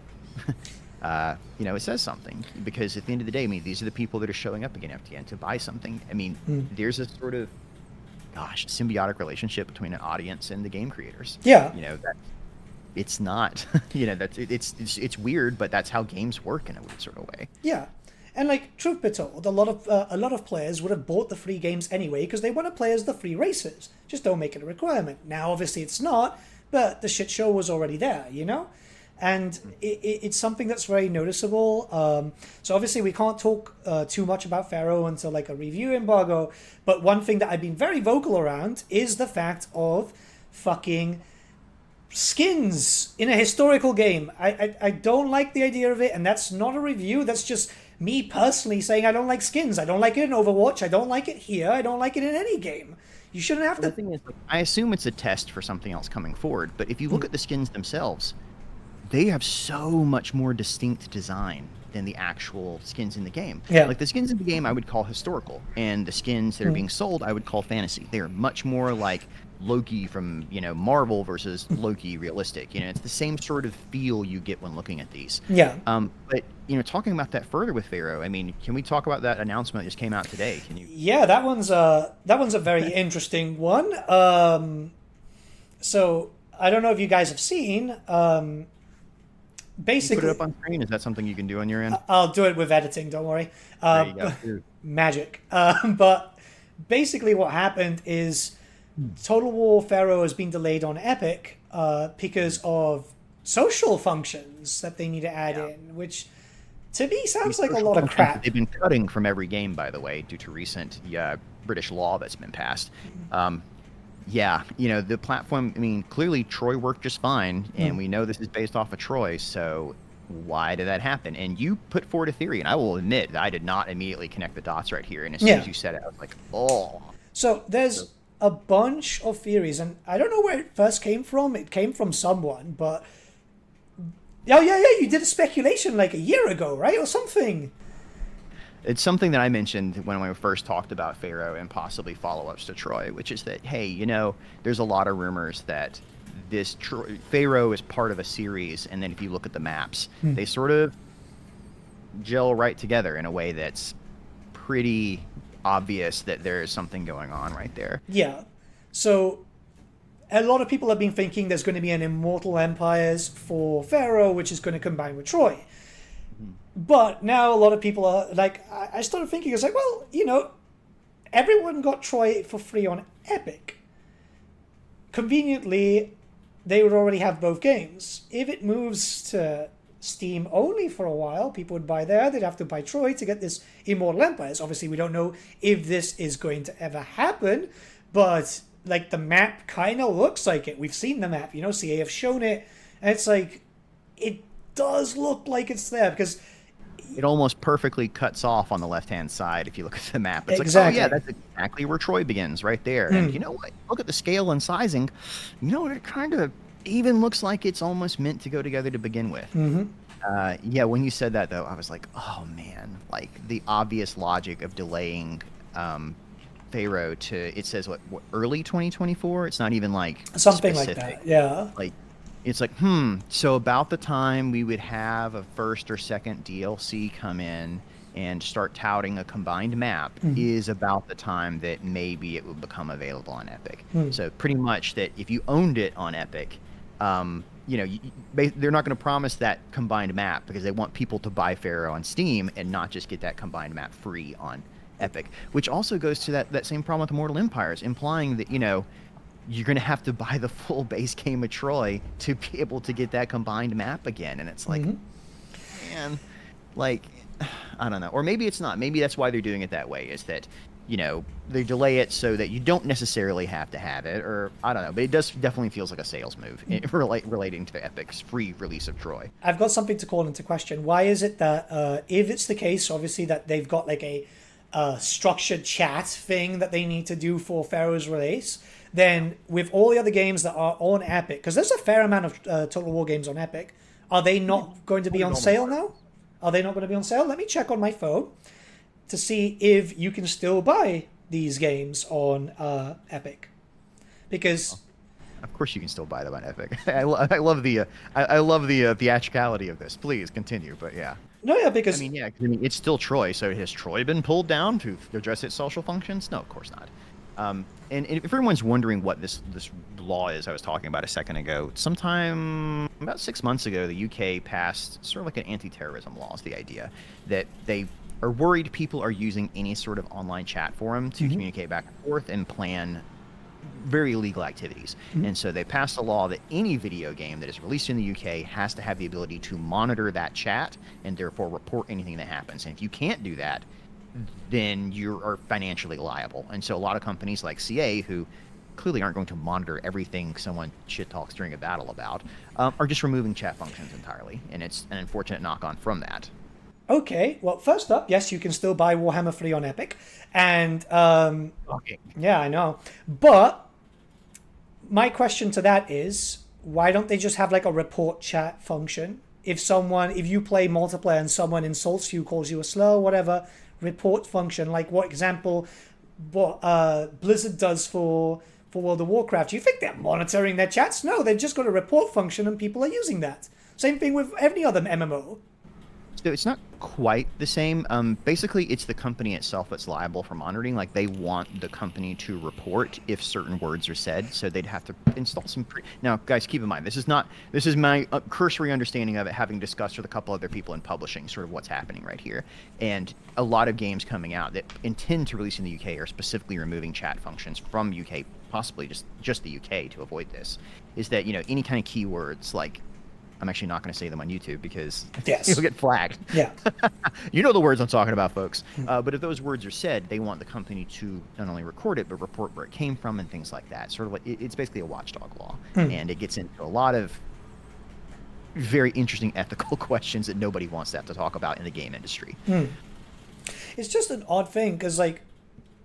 it says something, because at the end of the day, I mean, these are the people that are showing up again after again to buy something. I mean, there's a sort of, symbiotic relationship between an audience and the game creators. Yeah. That it's not, that's it's weird, but that's how games work in a weird sort of way. Yeah. And like, truth be told, a lot of players would have bought the free games anyway because they want to play as the free races. Just don't make it a requirement. Now, obviously, it's not, but the shit show was already there, And it's something that's very noticeable. So obviously, we can't talk too much about Pharaoh until like a review embargo. But one thing that I've been very vocal around is the fact of fucking skins in a historical game. I don't like the idea of it, and that's not a review. That's just me personally saying I don't like skins. I don't like it in Overwatch. I don't like it here. I don't like it in any game. You shouldn't have to. The thing is, I assume it's a test for something else coming forward. But if you look at the skins themselves, they have so much more distinct design than the actual skins in the game. Yeah. Like the skins in the game I would call historical, and the skins that are being sold I would call fantasy. They are much more like Loki from, Marvel versus Loki realistic. It's the same sort of feel you get when looking at these. Yeah. But, talking about that further with Pharaoh, I mean, can we talk about that announcement that just came out today? Can you? Yeah, that one's a very interesting one. So I don't know if you guys have seen. Basically, you put it up on screen. Is that something you can do on your end? I'll do it with editing. Don't worry. There you go. Magic. But basically, what happened is Total War Pharaoh has been delayed on Epic because of social functions that they need to add in, which to me sounds like a lot of crap. They've been cutting from every game, by the way, due to recent British law that's been passed. The platform, I mean, clearly Troy worked just fine, and we know this is based off of Troy, so why did that happen? And you put forward a theory, and I will admit that I did not immediately connect the dots right here, and as soon as you said it, I was like, oh. So there's a bunch of theories, and I don't know where it first came from. It came from someone, but... Oh, yeah, you did a speculation like a year ago, right? Or something. It's something that I mentioned when we first talked about Pharaoh and possibly follow-ups to Troy, which is that, hey, there's a lot of rumors that this Pharaoh is part of a series, and then if you look at the maps, they sort of gel right together in a way that's pretty obvious that there is something going on right there. Yeah. So a lot of people have been thinking there's going to be an Immortal Empires for Pharaoh, which is going to combine with Troy. But now a lot of people are like, I started thinking, it's like, well, everyone got Troy for free on Epic. Conveniently, they would already have both games. If it moves to Steam only for a while, people would buy there. They'd have to buy Troy to get this Immortal Empires. Obviously, we don't know if this is going to ever happen, but like the map kind of looks like it. We've seen the map, CA have shown it, and it's like, it does look like it's there because it almost perfectly cuts off on the left-hand side if you look at the map. It's exactly. Like, oh yeah, that's exactly where Troy begins, right there. And you know what? Look at the scale and sizing. It kind of even looks like it's almost meant to go together to begin with. When you said that, though, I was like, oh, man. Like, the obvious logic of delaying Pharaoh to, it says, what early 2024? It's not even, like, something specific. Like that, yeah. Like, it's like, so about the time we would have a first or second DLC come in and start touting a combined map is about the time that maybe it would become available on Epic. So pretty much that if you owned it on Epic, they're not going to promise that combined map because they want people to buy Pharaoh on Steam and not just get that combined map free on Epic, which also goes to that same problem with Immortal Empires, implying that, you're going to have to buy the full base game of Troy to be able to get that combined map again. And it's like, man, like, I don't know. Or maybe it's not. Maybe that's why they're doing it that way, is that, they delay it so that you don't necessarily have to have it, or I don't know. But it definitely feels like a sales move relating to Epic's free release of Troy. I've got something to call into question. Why is it that if it's the case, obviously, that they've got like a structured chat thing that they need to do for Pharaoh's release, then with all the other games that are on Epic, because there's a fair amount of Total War games on Epic, are they not going to be on sale now? Are they not going to be on sale? Let me check on my phone to see if you can still buy these games on Epic. Because Of course, you can still buy them on Epic. I love the theatricality of this. Please continue, but yeah. No, yeah, because it's still Troy. So has Troy been pulled down to address its social functions? No, of course not. And if everyone's wondering what this law is I was talking about a second ago, sometime about 6 months ago, the UK passed sort of like an anti-terrorism law. Is the idea that they are worried people are using any sort of online chat forum to communicate back and forth and plan very illegal activities. And so they passed a law that any video game that is released in the UK has to have the ability to monitor that chat and therefore report anything that happens. And if you can't do that, then you are financially liable. And so a lot of companies like CA, who clearly aren't going to monitor everything someone shit talks during a battle about, are just removing chat functions entirely. And it's an unfortunate knock-on from that. Okay, well, first up, yes, you can still buy Warhammer 3 on Epic. And, yeah, I know. But my question to that is, why don't they just have like a report chat function? If you play multiplayer and someone insults you, calls you a slur, whatever, report function, like what Blizzard does for World of Warcraft. Do you think they're monitoring their chats? No, they've just got a report function and people are using that. Same thing with any other MMO. So it's not quite the same. Basically, it's the company itself that's liable for monitoring. Like, they want the company to report if certain words are said, so they'd have to install some Now, guys, keep in mind, this is my cursory understanding of it, having discussed with a couple other people in publishing sort of what's happening right here. And a lot of games coming out that intend to release in the UK are specifically removing chat functions from UK, possibly just the UK, to avoid this. Is that, any kind of keywords like, I'm actually not going to say them on YouTube because you'll get flagged. Yeah. You know the words I'm talking about, folks. But if those words are said, they want the company to not only record it, but report where it came from and things like that. Sort of like it's basically a watchdog law. And it gets into a lot of very interesting ethical questions that nobody wants to have to talk about in the game industry. It's just an odd thing because, like,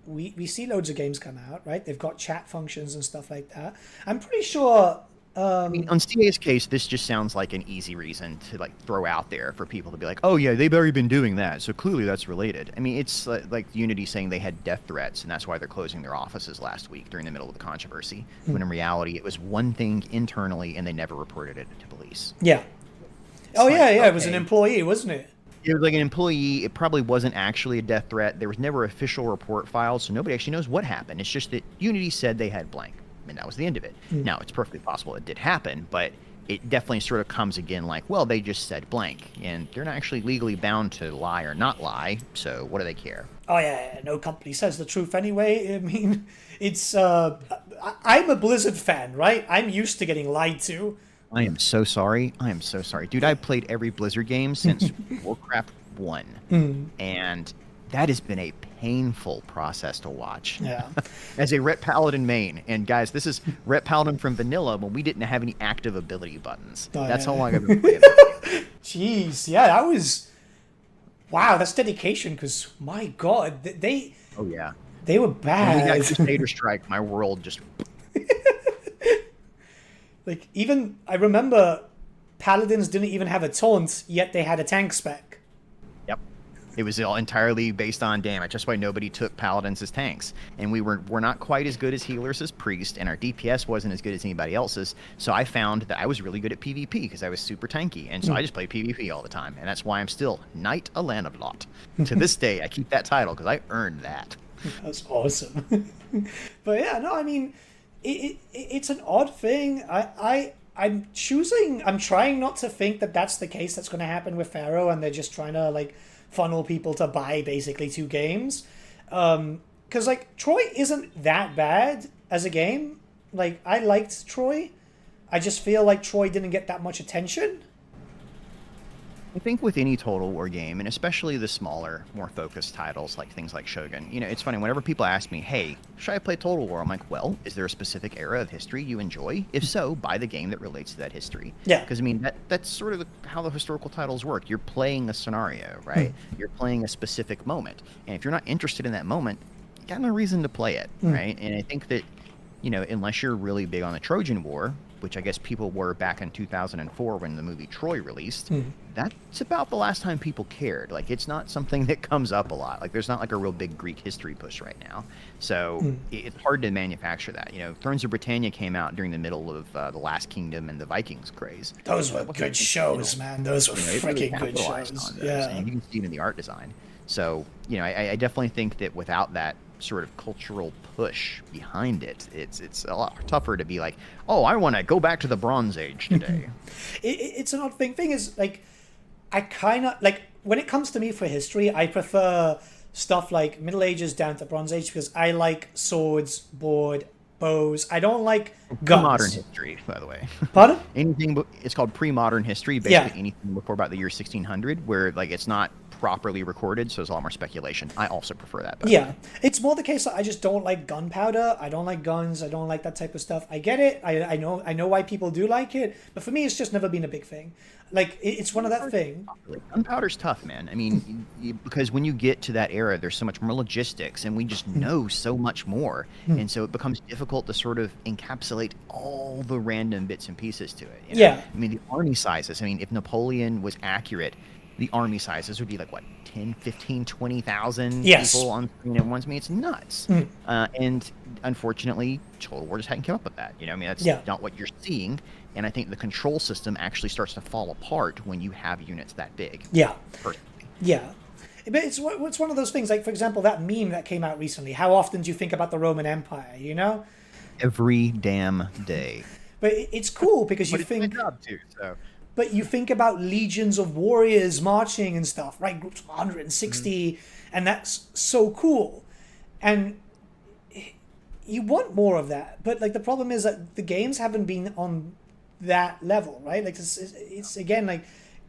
we see loads of games come out, right? They've got chat functions and stuff like that. I'm pretty sure... I mean, on CA's case, this just sounds like an easy reason to like throw out there for people to be like, oh yeah, they've already been doing that, so clearly that's related. I mean, it's like Unity saying they had death threats, and that's why they're closing their offices last week during the middle of the controversy, when in reality it was one thing internally, and they never reported it to police. Yeah. It was an employee, wasn't it? It was like an employee. It probably wasn't actually a death threat. There was never an official report filed, so nobody actually knows what happened. It's just that Unity said they had blank. And that was the end of it. Now, it's perfectly possible it did happen, but it definitely sort of comes again like, well, they just said blank, and they're not actually legally bound to lie or not lie, so what do they care? Oh, yeah, no company says the truth anyway. I mean, it's... I'm a Blizzard fan, right? I'm used to getting lied to. I am so sorry. Dude, I've played every Blizzard game since Warcraft 1, and that has been a painful process to watch. Yeah. As a Ret Paladin main, and guys, this is Ret Paladin from vanilla when we didn't have any active ability buttons. That's how long I've been playing. Jeez, yeah, that was... Wow, that's dedication, because, my God, they... Oh, yeah. They were bad. When we got Crusader Strike, my world just... Like, even... I remember Paladins didn't even have a taunt, yet they had a tank spec. It was all entirely based on damage. That's why nobody took paladins as tanks. And we're not quite as good as healers as priest, and our DPS wasn't as good as anybody else's. So I found that I was really good at PvP because I was super tanky. And so I just played PvP all the time. And that's why I'm still Knight Alanadlot. To this day, I keep that title because I earned that. That's awesome. But yeah, no, I mean, it's an odd thing. I'm trying not to think that that's the case that's going to happen with Pharaoh, and they're just trying to, like, funnel people to buy basically 2 games. Because, like, Troy isn't that bad as a game. Like, I liked Troy. I just feel like Troy didn't get that much attention. I think with any Total War game, and especially the smaller, more focused titles like things like Shogun, it's funny, whenever people ask me, hey, should I play Total War? I'm like, well, is there a specific era of history you enjoy? If so, buy the game that relates to that history. Yeah. Because, I mean, that's sort of how the historical titles work. You're playing a scenario, right? You're playing a specific moment. And if you're not interested in that moment, you got no reason to play it, right? And I think that, unless you're really big on the Trojan War, which I guess people were back in 2004 when the movie Troy released, that's about the last time people cared. Like, it's not something that comes up a lot. Like, there's not like a real big Greek history push right now. So it's hard to manufacture that. You know, Thrones of Britannia came out during the middle of the Last Kingdom and the Vikings craze. Those were good shows, man. Those were freaking good shows. Yeah. And you can see it in the art design. So, you know, I definitely think that without that sort of cultural push behind it, it's a lot tougher to be like, oh, I want to go back to the Bronze Age today. It's an odd thing. Thing is, like, I kind of, like, when it comes to me for history, I prefer stuff like Middle Ages down to Bronze Age because I like swords, board, bows. I don't like guns. Modern history, by the way. Pardon? It's called pre-modern history. Basically, anything before about the year 1600, where like it's not properly recorded, so there's a lot more speculation. I also prefer that better. Yeah, it's more the case that I just don't like gunpowder. I don't like guns. I don't like that type of stuff. I get it. I know why people do like it, but for me, it's just never been a big thing. Like, it's one of that thing. Gunpowder's tough, man. I mean, because when you get to that era, there's so much more logistics, and we just know so much more, and so it becomes difficult to sort of encapsulate all the random bits and pieces to it. You know? Yeah. I mean, the army sizes. I mean, if Napoleon was accurate, the army sizes would be like, what, 10, 15, 20,000 people on screen at once? I mean, it's nuts. And unfortunately, Total War just hadn't come up with that. You know, I mean, that's not what you're seeing. And I think the control system actually starts to fall apart when you have units that big. Yeah. Personally. Yeah. But it's one of those things, like, for example, that meme that came out recently. How often do you think about the Roman Empire, you know? Every damn day. But it's cool because you think... It's my job too, so... But you think about legions of warriors marching and stuff, right? Groups of 160, and that's so cool. And you want more of that. But, like, the problem is that the games haven't been on that level, right? Like, it's again, like,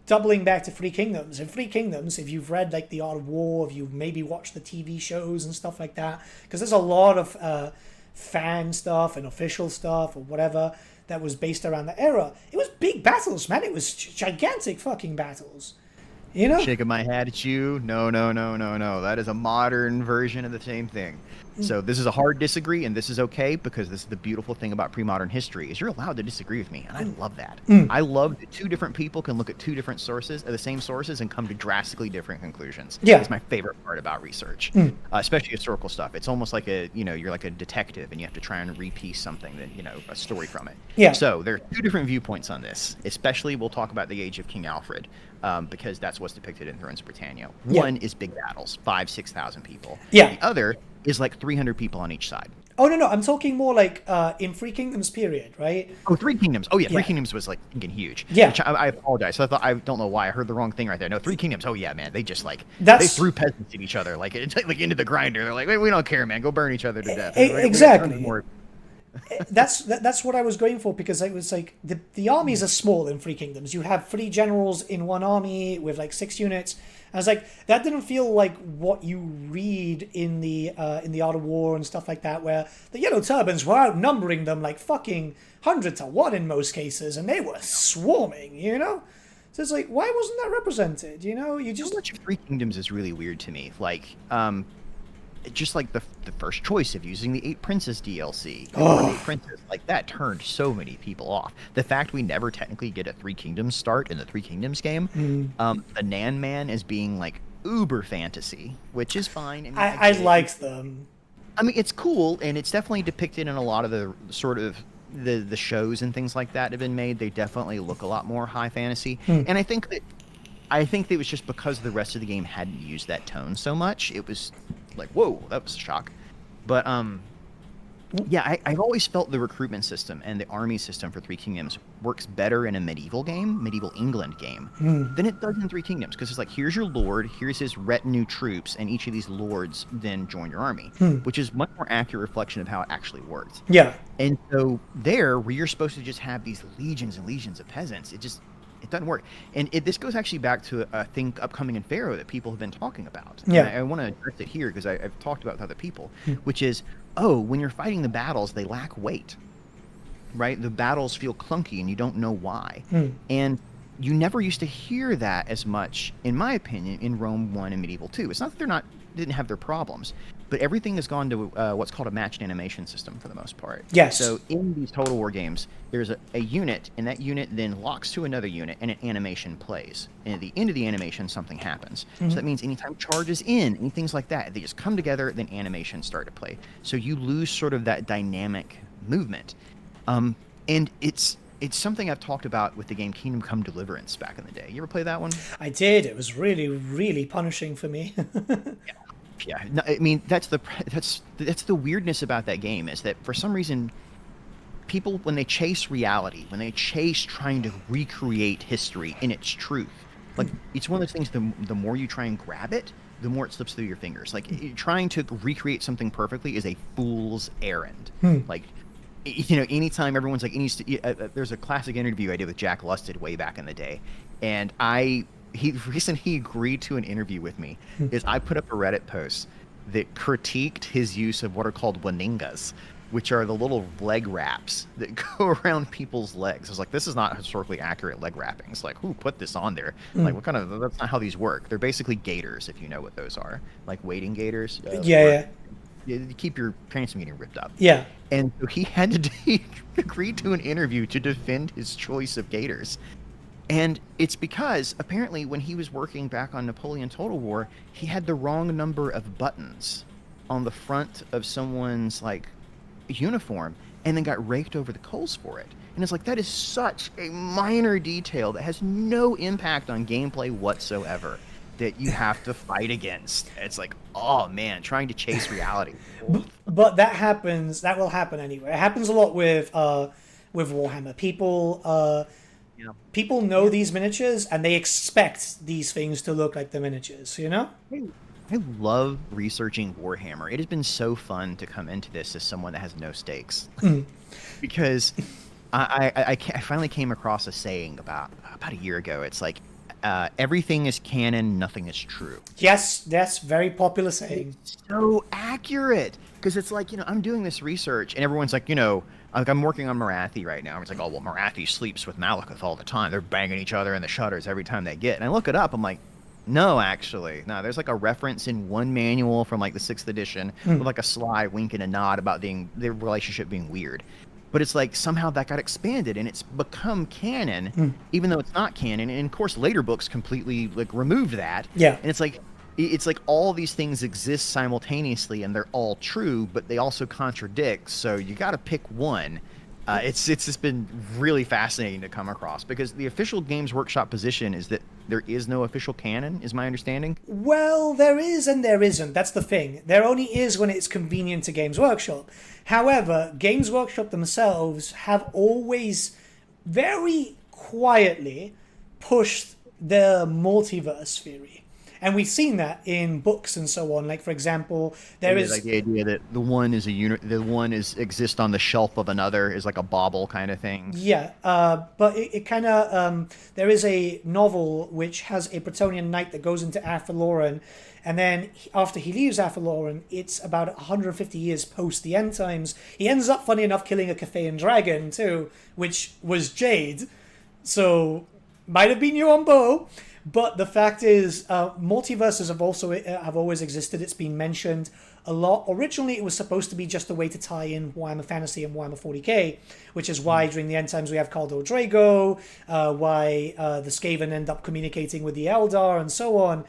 doubling back to Three Kingdoms. In Three Kingdoms, if you've read, like, The Art of War, if you've maybe watched the TV shows and stuff like that, because there's a lot of fan stuff and official stuff or whatever that was based around the era. It was big battles, man. It was gigantic fucking battles. You know? Shaking my head at you. No. That is a modern version of the same thing. So this is a hard disagree, and this is okay, because this is the beautiful thing about pre-modern history, is you're allowed to disagree with me, and I love that. I love that two different people can look at two different sources, the same sources, and come to drastically different conclusions. Yeah. It's my favorite part about research, especially historical stuff. It's almost like you're like a detective, and you have to try and repiece something, a story from it. Yeah. So there are two different viewpoints on this, especially we'll talk about the age of King Alfred, because that's what's depicted in Thrones of Britannia. One is big battles, 5,000-6,000 people. Yeah. The other is like 300 people on each side. Oh, no, I'm talking more like in Three Kingdoms period, right? Oh, Three Kingdoms. Oh, yeah, Three Kingdoms was like fucking huge. Yeah. Which I apologize. So I don't know why I heard the wrong thing right there. No, Three Kingdoms. Oh, yeah, man. They just like, they threw peasants at each other, like into the grinder. They're like, we don't care, man. Go burn each other to death. Exactly. That's what I was going for, because it was like the armies are small in Three Kingdoms. You have 3 generals in one army with like 6 units. I was like, that didn't feel like what you read in the Art of War and stuff like that, where the Yellow Turbans were outnumbering them like fucking 100 to 1 in most cases, and they were swarming, you know? So it's like, why wasn't that represented? You know, you just... So much of Three Kingdoms is really weird to me. Like, just like the first choice of using the 8 Princes DLC, or 8 Princes, like that turned so many people off. The fact we never technically get a Three Kingdoms start in the Three Kingdoms game, the Nan Man as being like uber fantasy, which is fine. I liked them. I mean, it's cool, and it's definitely depicted in a lot of the sort of the shows and things like that have been made. They definitely look a lot more high fantasy, and I think that it was just because the rest of the game hadn't used that tone so much. It was like, whoa, that was a shock. But yeah, I've always felt the recruitment system and the army system for Three Kingdoms works better in a medieval England game, than it does in Three Kingdoms, because it's like, here's your lord, here's his retinue troops, and each of these lords then join your army, which is much more accurate reflection of how it actually works. Yeah. And so there, where you're supposed to just have these legions and legions of peasants, it doesn't work. And this goes actually back to a thing upcoming in Pharaoh that people have been talking about. Yeah. And I want to address it here because I've talked about it with other people, which is, when you're fighting the battles, they lack weight, right? The battles feel clunky and you don't know why. And you never used to hear that as much, in my opinion, in Rome 1 and Medieval 2. It's not that they're not didn't have their problems. But everything has gone to what's called a matched animation system for the most part. Yes. So in these Total War games, there's a unit, and that unit then locks to another unit, and an animation plays. And at the end of the animation, something happens. So that means anytime charges in, and things like that, they just come together, then animations start to play. So you lose sort of that dynamic movement. And it's something I've talked about with the game Kingdom Come Deliverance back in the day. You ever play that one? I did. It was really, really punishing for me. Yeah, no, I mean that's the weirdness about that game, is that for some reason people, when they chase reality, when they chase trying to recreate history in its truth, like it's one of those things, the more you try and grab it, the more it slips through your fingers. Like trying to recreate something perfectly is a fool's errand. Like, you know, anytime everyone's like, there's a classic interview I did with Jack Lusted way back in the day, and he recently agreed to an interview with me. Is I put up a Reddit post that critiqued his use of what are called waningas, which are the little leg wraps that go around people's legs. I was like, this is not historically accurate leg wrapping. It's like, who put this on there? Like, what kind of, that's not how these work. They're basically gaiters, if you know what those are, like wading gaiters. Yeah. You keep your pants from getting ripped up. Yeah. And so he agreed to an interview to defend his choice of gaiters. And it's because apparently when he was working back on Napoleon Total War, he had the wrong number of buttons on the front of someone's like uniform, and then got raked over the coals for it. And it's like, that is such a minor detail that has no impact on gameplay whatsoever, that you have to fight against. It's like, oh man, trying to chase reality. But that happens. That will happen anyway. It happens a lot with Warhammer. People know these miniatures, and they expect these things to look like the miniatures. You know. I love researching Warhammer. It has been so fun to come into this as someone that has no stakes, because I finally came across a saying about a year ago. It's like, everything is canon, nothing is true. Yes, that's very popular saying. It's so accurate, because it's like, you know, I'm doing this research, and everyone's like, you know, like I'm working on Marathi right now. It's like, oh well, Marathi sleeps with Malekith all the time. They're banging each other in the shutters every time they get. And I look it up. I'm like, no, actually, no. There's like a reference in one manual from like the 6th edition with like a sly wink and a nod about their relationship being weird. But it's like somehow that got expanded and it's become canon, even though it's not canon. And of course, later books completely like removed that. Yeah. And it's like all these things exist simultaneously and they're all true, but they also contradict. So you got to pick one. It's just been really fascinating to come across, because the official Games Workshop position is that there is no official canon, is my understanding. Well, there is and there isn't. That's the thing. There only is when it's convenient to Games Workshop. However, Games Workshop themselves have always very quietly pushed the multiverse theory. And we've seen that in books and so on. Like, for example, there is like the idea that the one is a unit, the one exists on the shelf of another, is like a bauble kind of thing. Yeah, but it kind of there is a novel which has a Bretonnian knight that goes into Athlauren, and then after he leaves Athlauren, it's about 150 years post the end times. He ends up, funny enough, killing a Cathayan dragon too, which was Jade. So might have been your bow. But the fact is, multiverses have always existed. It's been mentioned a lot. Originally, it was supposed to be just a way to tie in Warhammer Fantasy and Warhammer 40k, which is why during the end times we have Khaldor Drago, why the Skaven end up communicating with the Eldar, and so on.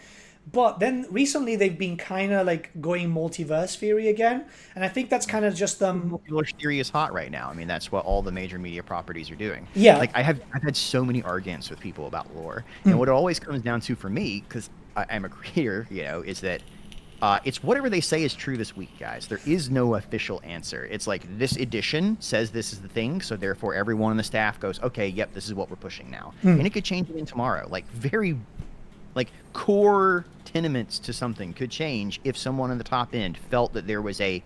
But then recently they've been kind of like going multiverse theory again, and I think that's kind of just multiverse theory is hot right now. I mean, that's what all the major media properties are doing. Yeah, like I've had so many arguments with people about lore, and what it always comes down to for me, because I'm a creator, you know, is that it's whatever they say is true this week, guys. There is no official answer. It's like this edition says this is the thing, so therefore everyone on the staff goes, okay, yep, this is what we're pushing now, and it could change again tomorrow. Like very. Like core tenements to something could change if someone on the top end felt that there was a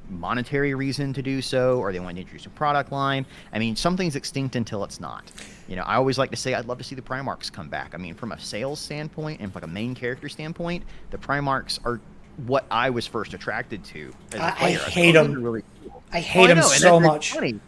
monetary reason to do so, or they wanted to introduce a product line. I mean, something's extinct until it's not. You know, I always like to say I'd love to see the Primarchs come back. I mean, from a sales standpoint and like a main character standpoint, the Primarchs are what I was first attracted to as a player. I hate them. Really cool. I hate them so much. Funny.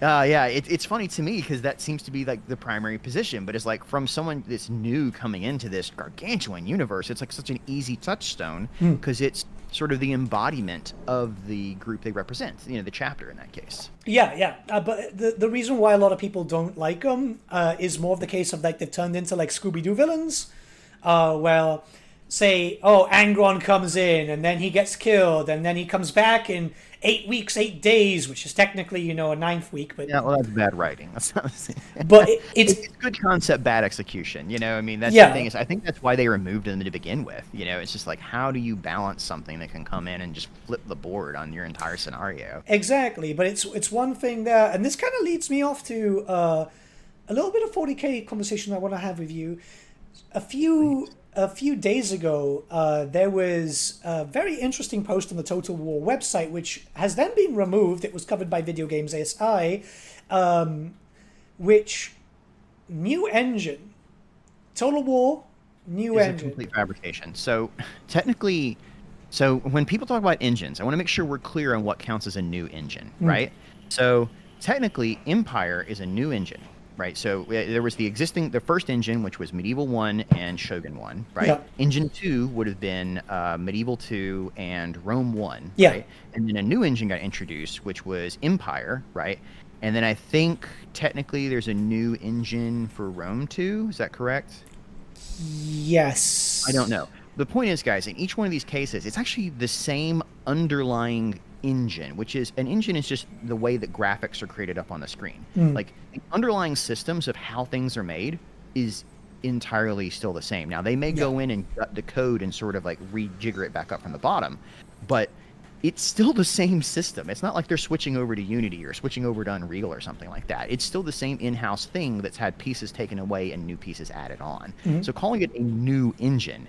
Yeah, it's funny to me because that seems to be like the primary position, but it's like from someone that's new coming into this gargantuan universe, it's like such an easy touchstone because it's sort of the embodiment of the group they represent, the chapter in that case. Yeah. But the reason why a lot of people don't like them is more of the case of like they've turned into like Scooby-Doo villains. Well, say, oh, Angron comes in and then he gets killed and then he comes back in 8 weeks, 8 days, which is technically, a ninth week. But yeah, well, that's bad writing. That's not the same. But it's good concept, bad execution. I mean, that's Yeah. the thing is, I think that's why they removed them to begin with. It's just like, how do you balance something that can come in and just flip the board on your entire scenario? exactly. But it's one thing there, and this kind of leads me off to a little bit of 40K conversation I want to have with you. A few days ago, there was a very interesting post on the Total War website, which has then been removed. It was covered by Video Games ASI, which new engine, Total War, new It's engine. a complete fabrication. So technically, when people talk about engines, I want to make sure we're clear on what counts as a new engine, right? So technically, Empire is a new engine. Right, so there was the first engine, which was Medieval 1 and Shogun 1, right? Yeah. Engine 2 would have been Medieval 2 and Rome 1, Yeah. right? And then a new engine got introduced, which was Empire, right? And then I think technically there's a new engine for Rome 2, is that correct? Yes. I don't know. The point is, guys, in each one of these cases, it's actually the same underlying engine, which is an engine is just the way that graphics are created up on the screen. Like the underlying systems of how things are made is entirely still the same. Now they may go in and gut the code and sort of like rejigger it back up from the bottom, but it's still the same system. It's not like they're switching over to Unity or switching over to Unreal or something like that. It's still the same in-house thing that's had pieces taken away and new pieces added on. So calling it a new engine,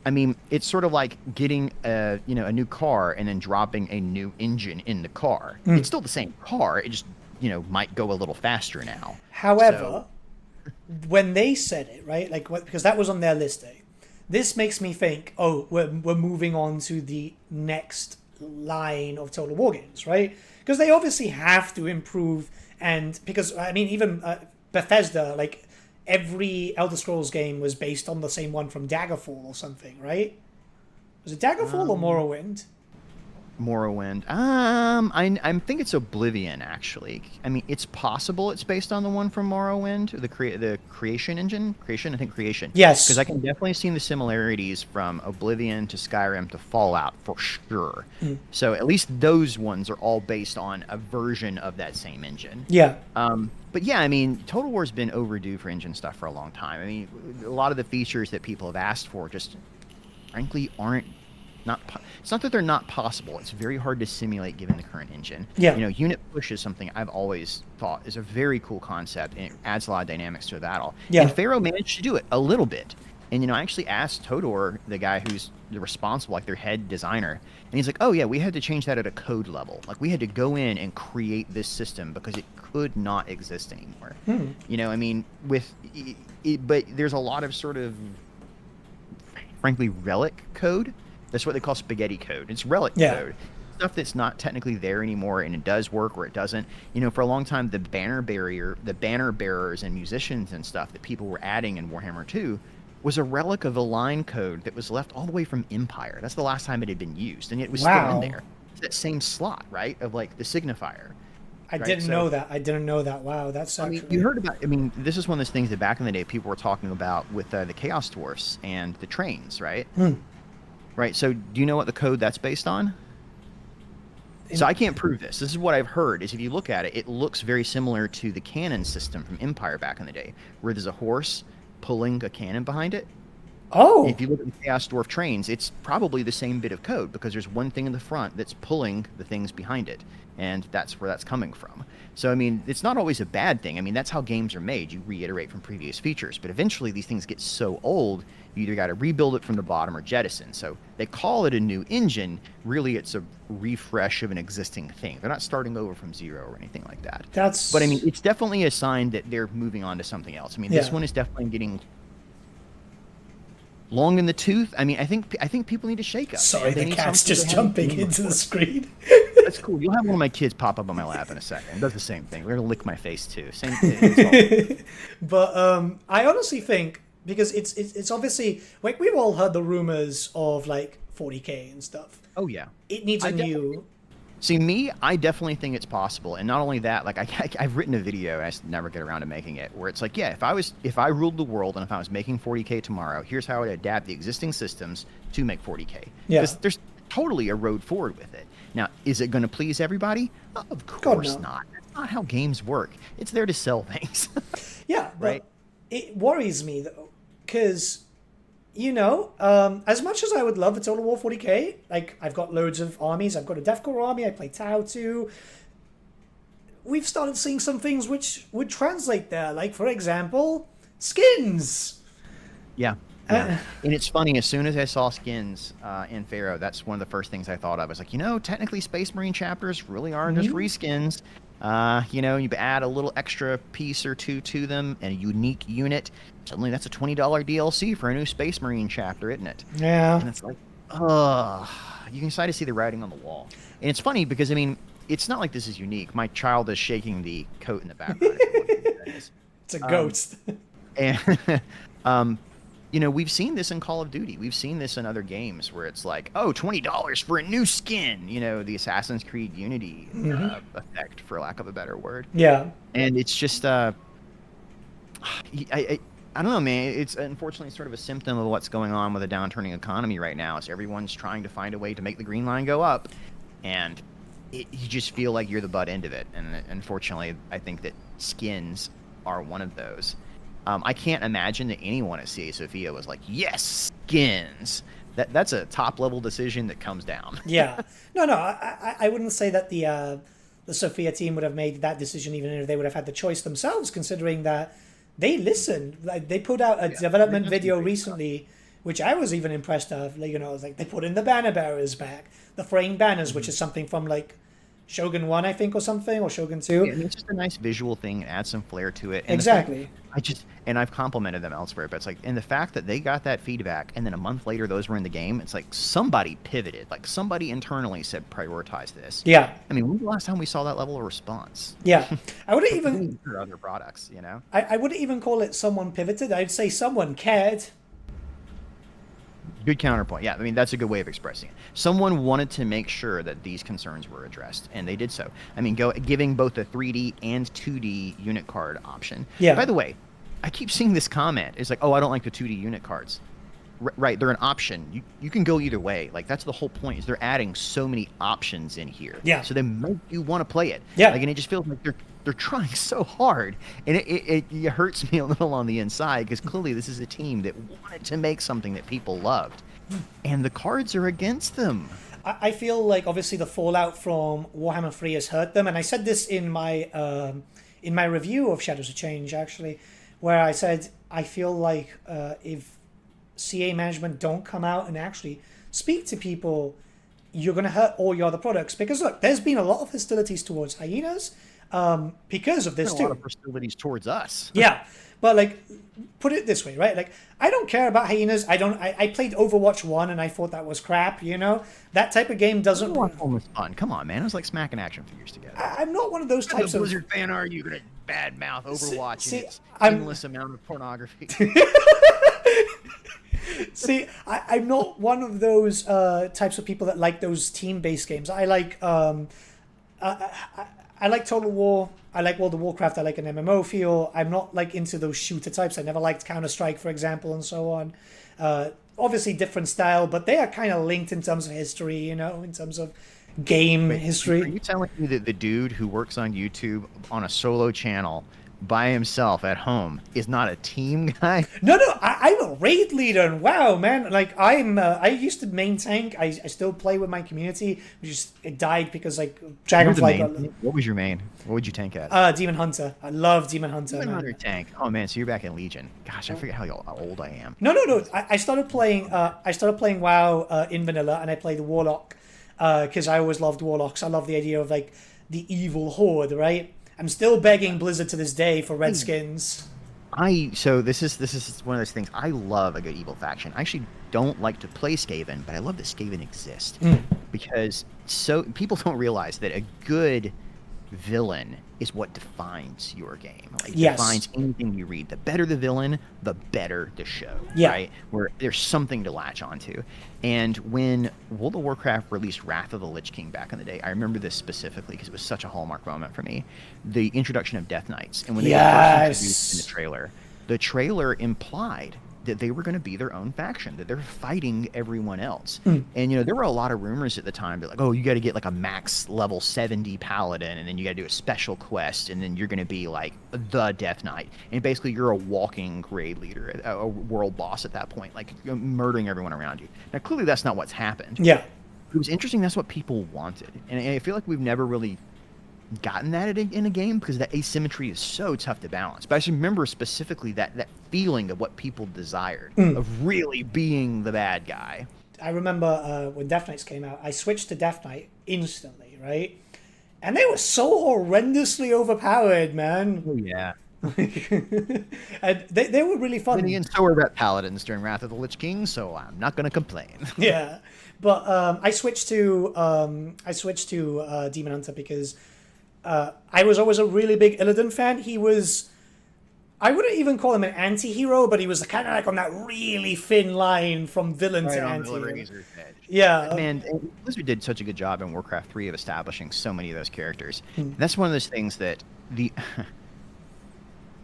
I mean, it's sort of like getting a new car and then dropping a new engine in the car. It's still the same car. It just might go a little faster now. However, when they said it, right, like because that was on their listing, this makes me think, oh, we're moving on to the next line of Total War games, right? Because they obviously have to improve, and because I mean, even Bethesda, like. Every Elder Scrolls game was based on the same one from Daggerfall or something, right? Was it Daggerfall or Morrowind? Morrowind. I think it's Oblivion, actually. I mean, it's possible it's based on the one from Morrowind, the Creation engine. Creation. Yes. Because I can definitely see the similarities from Oblivion to Skyrim to Fallout for sure. So at least those ones are all based on a version of that same engine. Yeah. But yeah, I mean, Total War's been overdue for engine stuff for a long time. I mean, a lot of the features that people have asked for just, frankly, it's not that they're not possible. It's very hard to simulate given the current engine. Yeah. Unit push is something I've always thought is a very cool concept, and it adds a lot of dynamics to a battle. Yeah. And Pharaoh managed to do it a little bit. And, I actually asked Todor, the guy who's the responsible, like their head designer, and he's like, oh, yeah, we had to change that at a code level. Like, we had to go in and create this system because it could not exist anymore. I mean, but there's a lot of sort of, frankly, relic code. That's what they call spaghetti code. It's relic code. Stuff that's not technically there anymore, and it does work or it doesn't. For a long time, the banner bearers and musicians and stuff that people were adding in Warhammer 2 was a relic of a line code that was left all the way from Empire. That's the last time it had been used, and it was still in there. It's that same slot, right, of like the signifier. I didn't know that. I didn't know that. Wow, that's actually... I mean, you heard about... I mean, this is one of those things that back in the day people were talking about with the Chaos Dwarfs and the trains, right? Right, so do you know what the code that's based on? So I can't prove this. This is what I've heard, is if you look at it, it looks very similar to the cannon system from Empire back in the day, where there's a horse pulling a cannon behind it. Oh! If you look at the Chaos Dwarf trains, it's probably the same bit of code, because there's one thing in the front that's pulling the things behind it, and that's where that's coming from. So, I mean, it's not always a bad thing. I mean, that's how games are made. You reiterate from previous features, but eventually these things get so old, you either got to rebuild it from the bottom or jettison. So they call it a new engine. Really, it's a refresh of an existing thing. They're not starting over from zero or anything like that. But, I mean, it's definitely a sign that they're moving on to something else. I mean, this one is definitely getting long in the tooth. I mean, I think people need to shake up. Sorry, the cat's just jumping into the screen. That's cool. You'll have one of my kids pop up on my lap in a second. It does the same thing. They're gonna lick my face too. Same thing. But I honestly think, because it's obviously, like, we've all heard the rumors of like 40K and stuff. Oh yeah. It needs a new. See, me, I definitely think it's possible, and not only that, like I've written a video, I just never get around to making it, where it's like, yeah, if I ruled the world and if I was making 40K tomorrow, here's how I would adapt the existing systems to make 40K. Yeah. There's totally a road forward with it. Now, is it going to please everybody? Of course not. That's not how games work. It's there to sell things. Yeah, but right. It worries me though, because, you know, as much as I would love a Total War 40K, like, I've got loads of armies. I've got a Deathcore army. I play Tau too. We've started seeing some things which would translate there. Like, for example, skins. Yeah. Yeah. And it's funny, as soon as I saw skins in Pharaoh, that's one of the first things I thought of. I was like, you know, technically Space Marine chapters really are just reskins. You know, you add a little extra piece or two to them and a unique unit. Suddenly that's a $20 DLC for a new Space Marine chapter, isn't it? Yeah. And it's like, you can start to see the writing on the wall. And it's funny because, I mean, it's not like this is unique. My child is shaking the coat in the background. It's a ghost. And, you know, we've seen this in Call of Duty. We've seen this in other games where it's like, oh, $20 for a new skin. You know, the Assassin's Creed Unity effect, for lack of a better word. Yeah. And it's just, I don't know, man. It's unfortunately sort of a symptom of what's going on with a downturning economy right now. Is everyone's trying to find a way to make the green line go up, and you just feel like you're the butt end of it. And unfortunately, I think that skins are one of those. I can't imagine that anyone at CA Sofia was like, yes, skins. That's a top level decision that comes down. Yeah. No, I wouldn't say that the Sofia team would have made that decision even if they would have had the choice themselves, considering that they listened. Like, they put out a development video recently, which I was even impressed of. Like, you know, like, they put in the banner bearers back, the fraying banners, which is something from like Shogun 1, I think, or something, or Shogun 2. Yeah, it's just a nice visual thing, and add some flair to it. And exactly. I've complimented them elsewhere, but it's like, and the fact that they got that feedback, and then a month later those were in the game, it's like somebody pivoted, like somebody internally said prioritize this. Yeah. I mean, when was the last time we saw that level of response? Yeah. I wouldn't even for other products, you know. I wouldn't even call it someone pivoted. I'd say someone cared. Good counterpoint. Yeah, I mean, that's a good way of expressing it. Someone wanted to make sure that these concerns were addressed, and they did so. I mean, giving both a 3D and 2D unit card option. Yeah. By the way, I keep seeing this comment. It's like, oh, I don't like the 2D unit cards. Right, they're an option. You can go either way. Like, that's the whole point, is they're adding so many options in here. Yeah. So they make you want to play it. Yeah. Like, and it just feels like they're trying so hard, and it hurts me a little on the inside, because clearly this is a team that wanted to make something that people loved, and the cards are against them. I feel like obviously the fallout from Warhammer 3 has hurt them, and I said this in my review of Shadows of Change, actually, where I said I feel like if CA management don't come out and actually speak to people, you're going to hurt all your other products. Because look, there's been a lot of hostilities towards Hyenas because of this too. A lot of hostilities towards us. Yeah, but like, put it this way, right? Like, I don't care about Hyenas. I played Overwatch 1 and I thought that was crap, you know? That type of game doesn't... Overwatch 1 was fun. Come on, man. It was like smacking action figures together. I'm not one of those types of... Blizzard fan are you? You're going to badmouth Overwatch and its endless amount of pornography. See, I'm not one of those types of people that like those team-based games. I like I like Total War. I like World of Warcraft. I like an MMO feel. I'm not like into those shooter types. I never liked Counter-Strike, for example, and so on. Obviously, different style, but they are kind of linked in terms of history, you know, in terms of game history. Are you telling me that the dude who works on YouTube on a solo channel by himself at home is not a team guy? No, I'm a raid leader, and wow, man, like I used to main tank. I still play with my community, it died because like Dragonfly got... What was your main? What would you tank at? Demon Hunter. I love Demon Hunter. Demon Hunter tank. Oh man, so you're back in Legion. Gosh, I forget how old I am. No. I started playing WoW in vanilla, and I played the Warlock because I always loved Warlocks. I love the idea of like the evil horde, right? I'm still begging Blizzard to this day for red skins. So this is one of those things. I love a good evil faction. I actually don't like to play Skaven, but I love that Skaven exists because so people don't realize that a good villain is what defines your game. Like, Yes. defines anything you read. The better the villain, the better the show. Yeah. Right? Where there's something to latch onto. And when World of Warcraft released Wrath of the Lich King back in the day, I remember this specifically because it was such a hallmark moment for me. The introduction of Death Knights, and when they were first introduced in the trailer implied that they were going to be their own faction, that they're fighting everyone else. And, there were a lot of rumors at the time that, like, oh, you got to get like a max level 70 paladin, and then you got to do a special quest, and then you're going to be like the Death Knight. And basically you're a walking raid leader, a world boss at that point, like murdering everyone around you. Now, clearly that's not what's happened. Yeah. It was interesting. That's what people wanted. And I feel like we've never really gotten that in a game because that asymmetry is so tough to balance. But I just remember specifically that feeling of what people desired of really being the bad guy. I remember when Death Knights came out, I switched to Death Knight instantly, right? And they were so horrendously overpowered, man. Oh, yeah. And they were really fun. And so were Ret Paladins during Wrath of the Lich King, so I'm not going to complain. Yeah. But I switched to Demon Hunter because I was always a really big Illidan fan. He was, I wouldn't even call him an anti-hero, but he was kind of like on that really thin line from villain to anti-hero. Yeah. Man, Blizzard did such a good job in Warcraft 3 of establishing so many of those characters. And that's one of those things that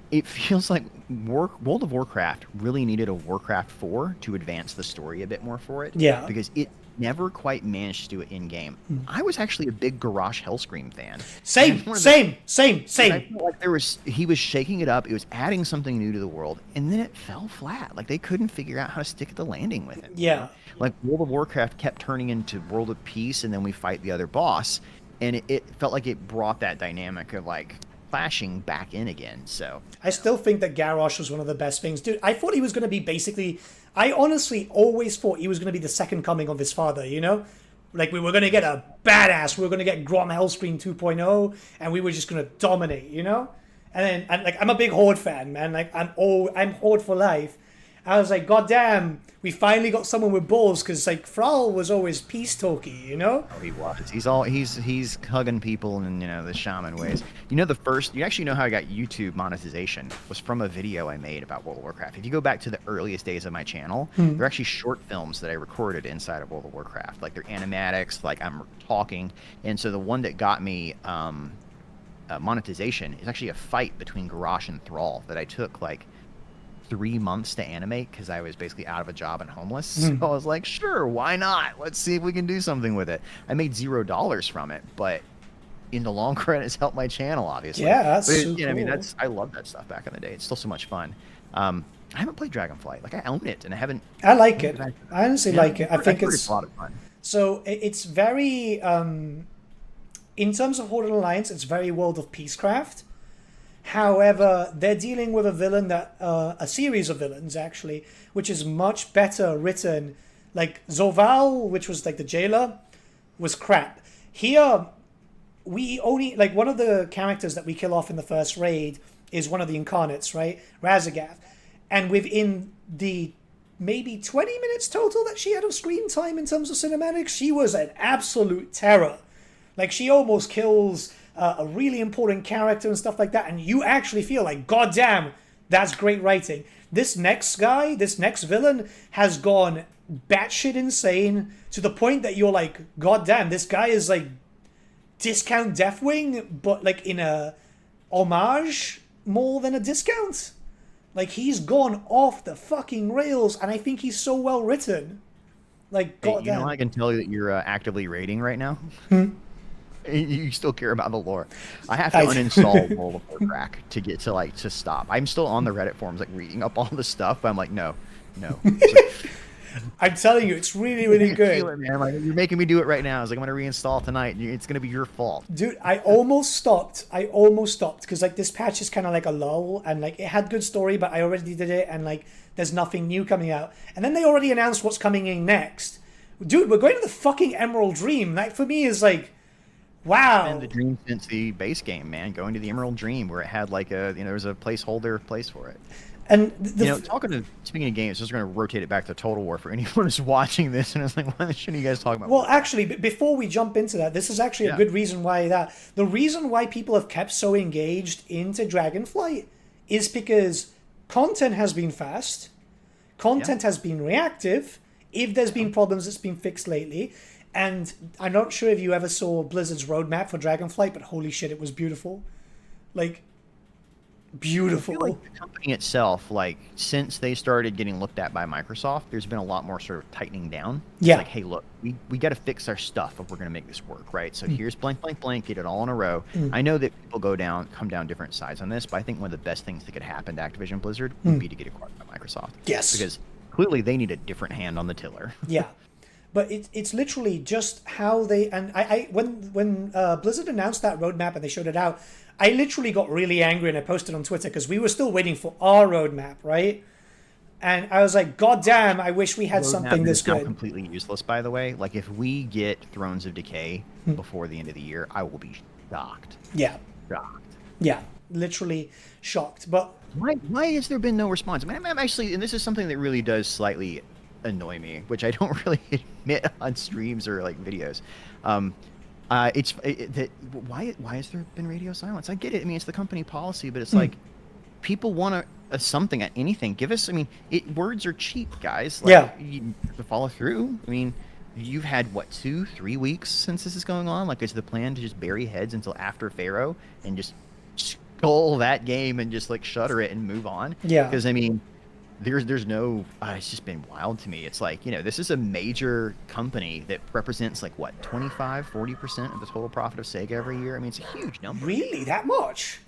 it feels like World of Warcraft really needed a Warcraft 4 to advance the story a bit more for it. Yeah. Because it never quite managed to do it in game. I was actually a big Garrosh Hellscream fan. Same. I felt like he was shaking it up. It was adding something new to the world, and then it fell flat. Like they couldn't figure out how to stick the landing with him. Yeah. Like World of Warcraft kept turning into World of Peace, and then we fight the other boss, and it felt like it brought that dynamic of like clashing back in again. So I still think that Garrosh was one of the best things. Dude, I thought he was going to be basically, I honestly always thought he was going to be the second coming of his father, Like we were going to get a badass, we were going to get Grom Hellscream 2.0, and we were just going to dominate, And then, I'm a big Horde fan, man. Like I'm Horde for life. I was like, God damn, we finally got someone with balls, because like Thrall was always peace talky, Oh, he was. He's hugging people in the shaman ways. You actually know how I got YouTube monetization was from a video I made about World of Warcraft. If you go back to the earliest days of my channel, they're actually short films that I recorded inside of World of Warcraft. Like they're animatics, like I'm talking, and so the one that got me monetization is actually a fight between Garrosh and Thrall that I took like 3 months to animate because I was basically out of a job and homeless. So I was like, sure, why not? Let's see if we can do something with it. I made $0 from it, but in the long run, it's helped my channel, obviously. Yeah, that's so cool. I mean, I love that stuff back in the day. It's still so much fun. I haven't played Dragonflight. Like I own it, and I haven't. I like it. I honestly like it. I think it's a lot of fun. So it's very, in terms of Horde and Alliance, it's very World of Peacecraft. However, they're dealing with a villain a series of villains actually, which is much better written. Like Zoval, which was like the jailer, was crap. Here, we only like one of the characters that we kill off in the first raid is one of the incarnates, right? Razagath, and within the maybe 20 minutes total that she had of screen time in terms of cinematics, she was an absolute terror. Like she almost kills a really important character and stuff like that, and you actually feel like, God damn, that's great writing. This next villain has gone batshit insane to the point that you're like, God damn, this guy is like discount Deathwing, but like in a homage more than a discount. Like he's gone off the fucking rails, and I think he's so well written. Like, God damn. I can tell you that you're actively raiding right now. You still care about the lore. I have to uninstall World of Warcraft to get to stop. I'm still on the Reddit forums, like reading up all the stuff. But I'm like, no. I'm telling you, it's really, really good. Feel it, man. Like, you're making me do it right now. I was like, I'm gonna reinstall tonight. It's gonna be your fault, dude. I almost stopped because like this patch is kind of like a lull, and like it had good story, but I already did it, and like there's nothing new coming out. And then they already announced what's coming in next. Dude, we're going to the fucking Emerald Dream. That for me is like, Wow. Been the dream since the base game, man. Going to the Emerald Dream, where it had like there was a placeholder place for it. And Speaking of games, just going to rotate it back to Total War for anyone who's watching this and it's like, why shouldn't you guys talk about? Well, actually, before we jump into that, this is actually a good reason why the reason why people have kept so engaged into Dragonflight is because content has been fast, content has been reactive. If there's been problems, it's been fixed lately. And I'm not sure if you ever saw Blizzard's roadmap for Dragonflight, but holy shit, it was beautiful. Like, beautiful. I feel like the company itself, like, since they started getting looked at by Microsoft, there's been a lot more sort of tightening down. It's like, hey, look, we got to fix our stuff if we're going to make this work, right? So here's blank, blank, blank, get it all in a row. I know that people come down different sides on this, but I think one of the best things that could happen to Activision Blizzard would be to get acquired by Microsoft. Yes. Because clearly they need a different hand on the tiller. Yeah. But it's literally just how they, and I when Blizzard announced that roadmap and they showed it out, I literally got really angry and I posted on Twitter because we were still waiting for our roadmap, right? And I was like, God damn, I wish we had something this good. Completely useless, by the way. Like, if we get Thrones of Decay before the end of the year, I will be shocked. Yeah. Shocked. Yeah, literally shocked. But why has there been no response? I mean, I'm actually, and this is something that really does slightly annoy me, which I don't really admit on streams or like videos. Why has there been radio silence? I get it. I mean, it's the company policy, but it's like people want something at anything. Give us. I mean, words are cheap, guys. Like, you have to follow through. I mean, you've had what 2-3 weeks since this is going on. Like, is the plan to just bury heads until after Pharaoh and just skull that game and just like shutter it and move on? Yeah. Because I mean, there's no it's just been wild to me. It's like, this is a major company that represents like what 25-40% of the total profit of Sega every year. I mean, it's a huge number. Really, that much?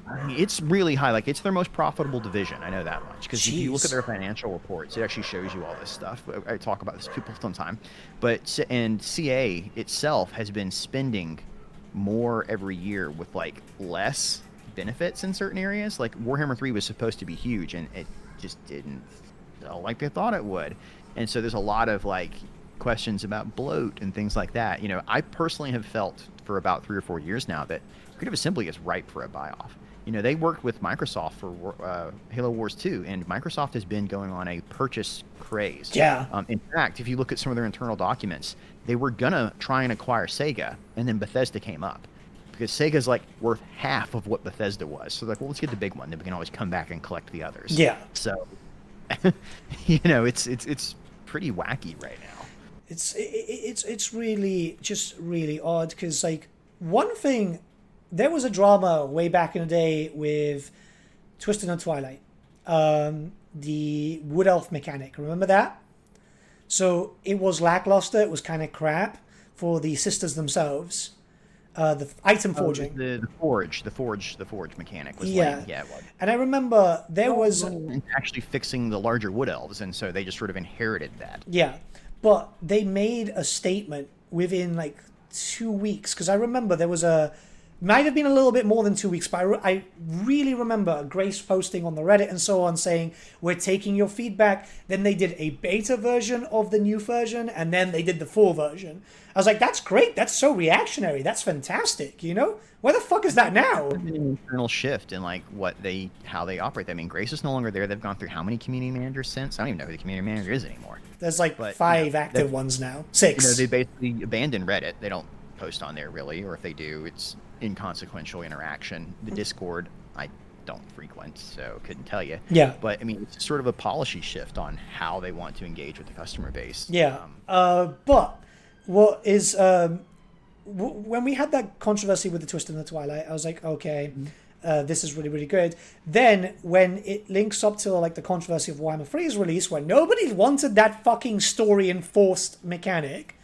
I mean, it's really high. Like, it's their most profitable division. I know that much because if you look at their financial reports, it actually shows you all this stuff. I talk about this to people all the time, and CA itself has been spending more every year with like less benefits in certain areas. Like, Warhammer 3 was supposed to be huge and it just didn't sell like they thought it would, and so there's a lot of like questions about bloat and things like that. I personally have felt for about 3 or 4 years now that Creative Assembly is ripe for a buy-off. They worked with Microsoft for Halo Wars 2, and Microsoft has been going on a purchase craze. Yeah. In fact, if you look at some of their internal documents, they were gonna try and acquire Sega, and then Bethesda came up. Because Sega's like worth half of what Bethesda was. So like, well, let's get the big one, then we can always come back and collect the others. Yeah. So, it's pretty wacky right now. It's really just really odd because like one thing, there was a drama way back in the day with Twisted and Twilight, the Wood Elf mechanic. Remember that? So it was lackluster. It was kind of crap for the sisters themselves. The item forging, the forge mechanic was lame. Yeah, it was. And I remember there was actually fixing the larger wood elves, and so they just sort of inherited that. Yeah, but they made a statement within like 2 weeks because I remember there was might have been a little bit more than 2 weeks, but I really remember Grace posting on the Reddit and so on saying, we're taking your feedback. Then they did a beta version of the new version, and then they did the full version. I was like, that's great. That's so reactionary. That's fantastic. Where the fuck is that now? An internal shift in like how they operate. I mean, Grace is no longer there. They've gone through how many community managers since? I don't even know who the community manager is anymore. There's like 5 active ones now. 6. They basically abandoned Reddit. They don't post on there really, or if they do, it's inconsequential interaction. The Discord, I don't frequent, so couldn't tell you. Yeah. But I mean, it's sort of a policy shift on how they want to engage with the customer base. Yeah. But what is when we had that controversy with the Twisted and the Twilight, I was like, okay, this is really, really good. Then when it links up to like the controversy of Warhammer 3's release, where nobody wanted that fucking story enforced mechanic,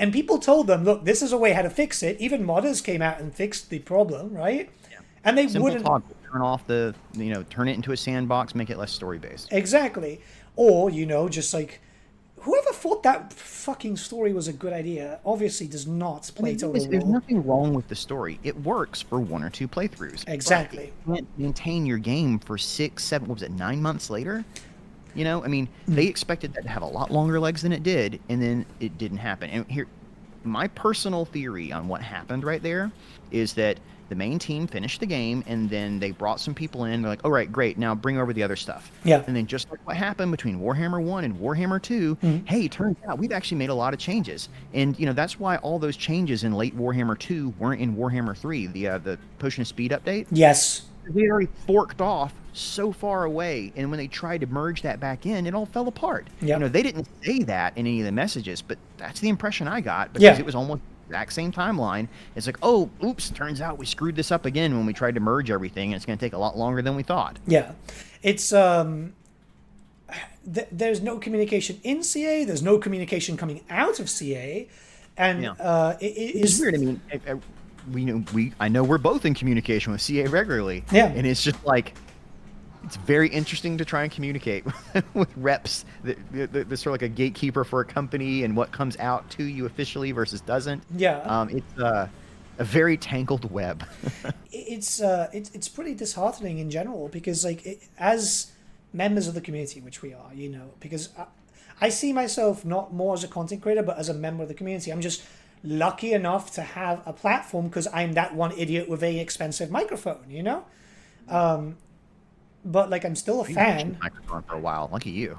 and people told them, look, this is a way how to fix it. Even modders came out and fixed the problem, right? Yeah. And they wouldn't turn off turn it into a sandbox, make it less story based. Exactly. Or, just like whoever thought that fucking story was a good idea obviously does not play Total War. There's nothing wrong with the story. It works for 1 or 2 playthroughs. Exactly. But you can't maintain your game for 6, 7, what was it, 9 months later? They expected that to have a lot longer legs than it did, and then it didn't happen. And my personal theory on what happened right there is that the main team finished the game, and then they brought some people in. They're like, all right, great, now bring over the other stuff. Yeah. And then just like what happened between Warhammer 1 and Warhammer 2, hey, turns out we've actually made a lot of changes. And, that's why all those changes in late Warhammer 2 weren't in Warhammer 3, the Potion of Speed update. Yes. They already forked off so far away, and when they tried to merge that back in, it all fell apart. Yeah. They didn't say that in any of the messages, but that's the impression I got, because it was almost the exact same timeline. It's like, oh, oops, turns out we screwed this up again when we tried to merge everything, and it's going to take a lot longer than we thought. Yeah. It's there's no communication in CA, there's no communication coming out of CA, and it's weird. I mean, I know we're both in communication with CA regularly. Yeah. And it's just like, it's very interesting to try and communicate with reps. They're sort of like a gatekeeper for a company and what comes out to you officially versus doesn't. Yeah. It's a very tangled web. It's pretty disheartening in general, because as members of the community, which we are, because I see myself not more as a content creator, but as a member of the community. I'm just lucky enough to have a platform because I'm that one idiot with a expensive microphone, but I'm still a fan. Microphone for a while, lucky you.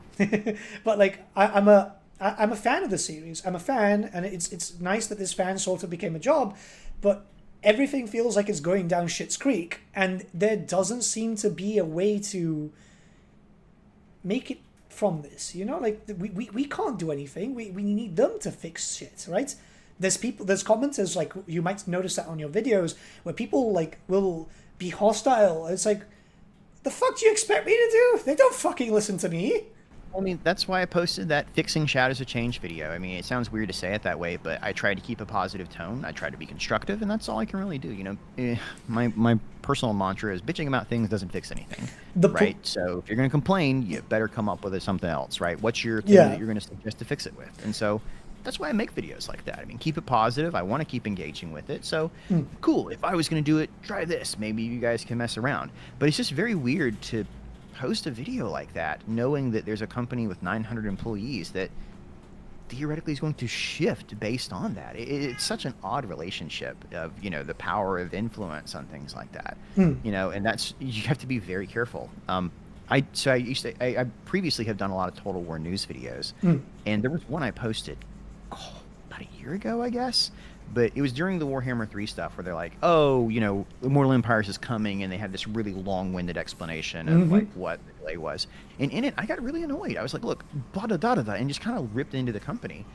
But I'm a fan of the series. I'm a fan, and it's nice that this fan sort of became a job, but everything feels like it's going down Schitt's Creek, and there doesn't seem to be a way to make it from this. We can't do anything. We need them to fix shit, right? There's commenters, you might notice that on your videos, where people will be hostile. It's like, the fuck do you expect me to do? They don't fucking listen to me. I mean, that's why I posted that Fixing Shadows of Change video. I mean, it sounds weird to say it that way, but I try to keep a positive tone. I try to be constructive, and that's all I can really do. My personal mantra is bitching about things doesn't fix anything, right? So if you're going to complain, you better come up with something else, right? What's your thing that you're going to suggest to fix it with? And so that's why I make videos like that. I mean, keep it positive. I want to keep engaging with it. So, cool. If I was going to do it, try this. Maybe you guys can mess around. But it's just very weird to post a video like that, knowing that there's a company with 900 employees that theoretically is going to shift based on that. It's such an odd relationship of, the power of influence on things like that. And that's, you have to be very careful. I previously have done a lot of Total War news videos, and there was one I posted about a year ago, I guess, but it was during the Warhammer 3 stuff where they're like, oh, Immortal Empires is coming, and they had this really long-winded explanation of what the delay was. And in it, I got really annoyed. I was like, look, blah, da, da, da, da, and just kind of ripped into the company.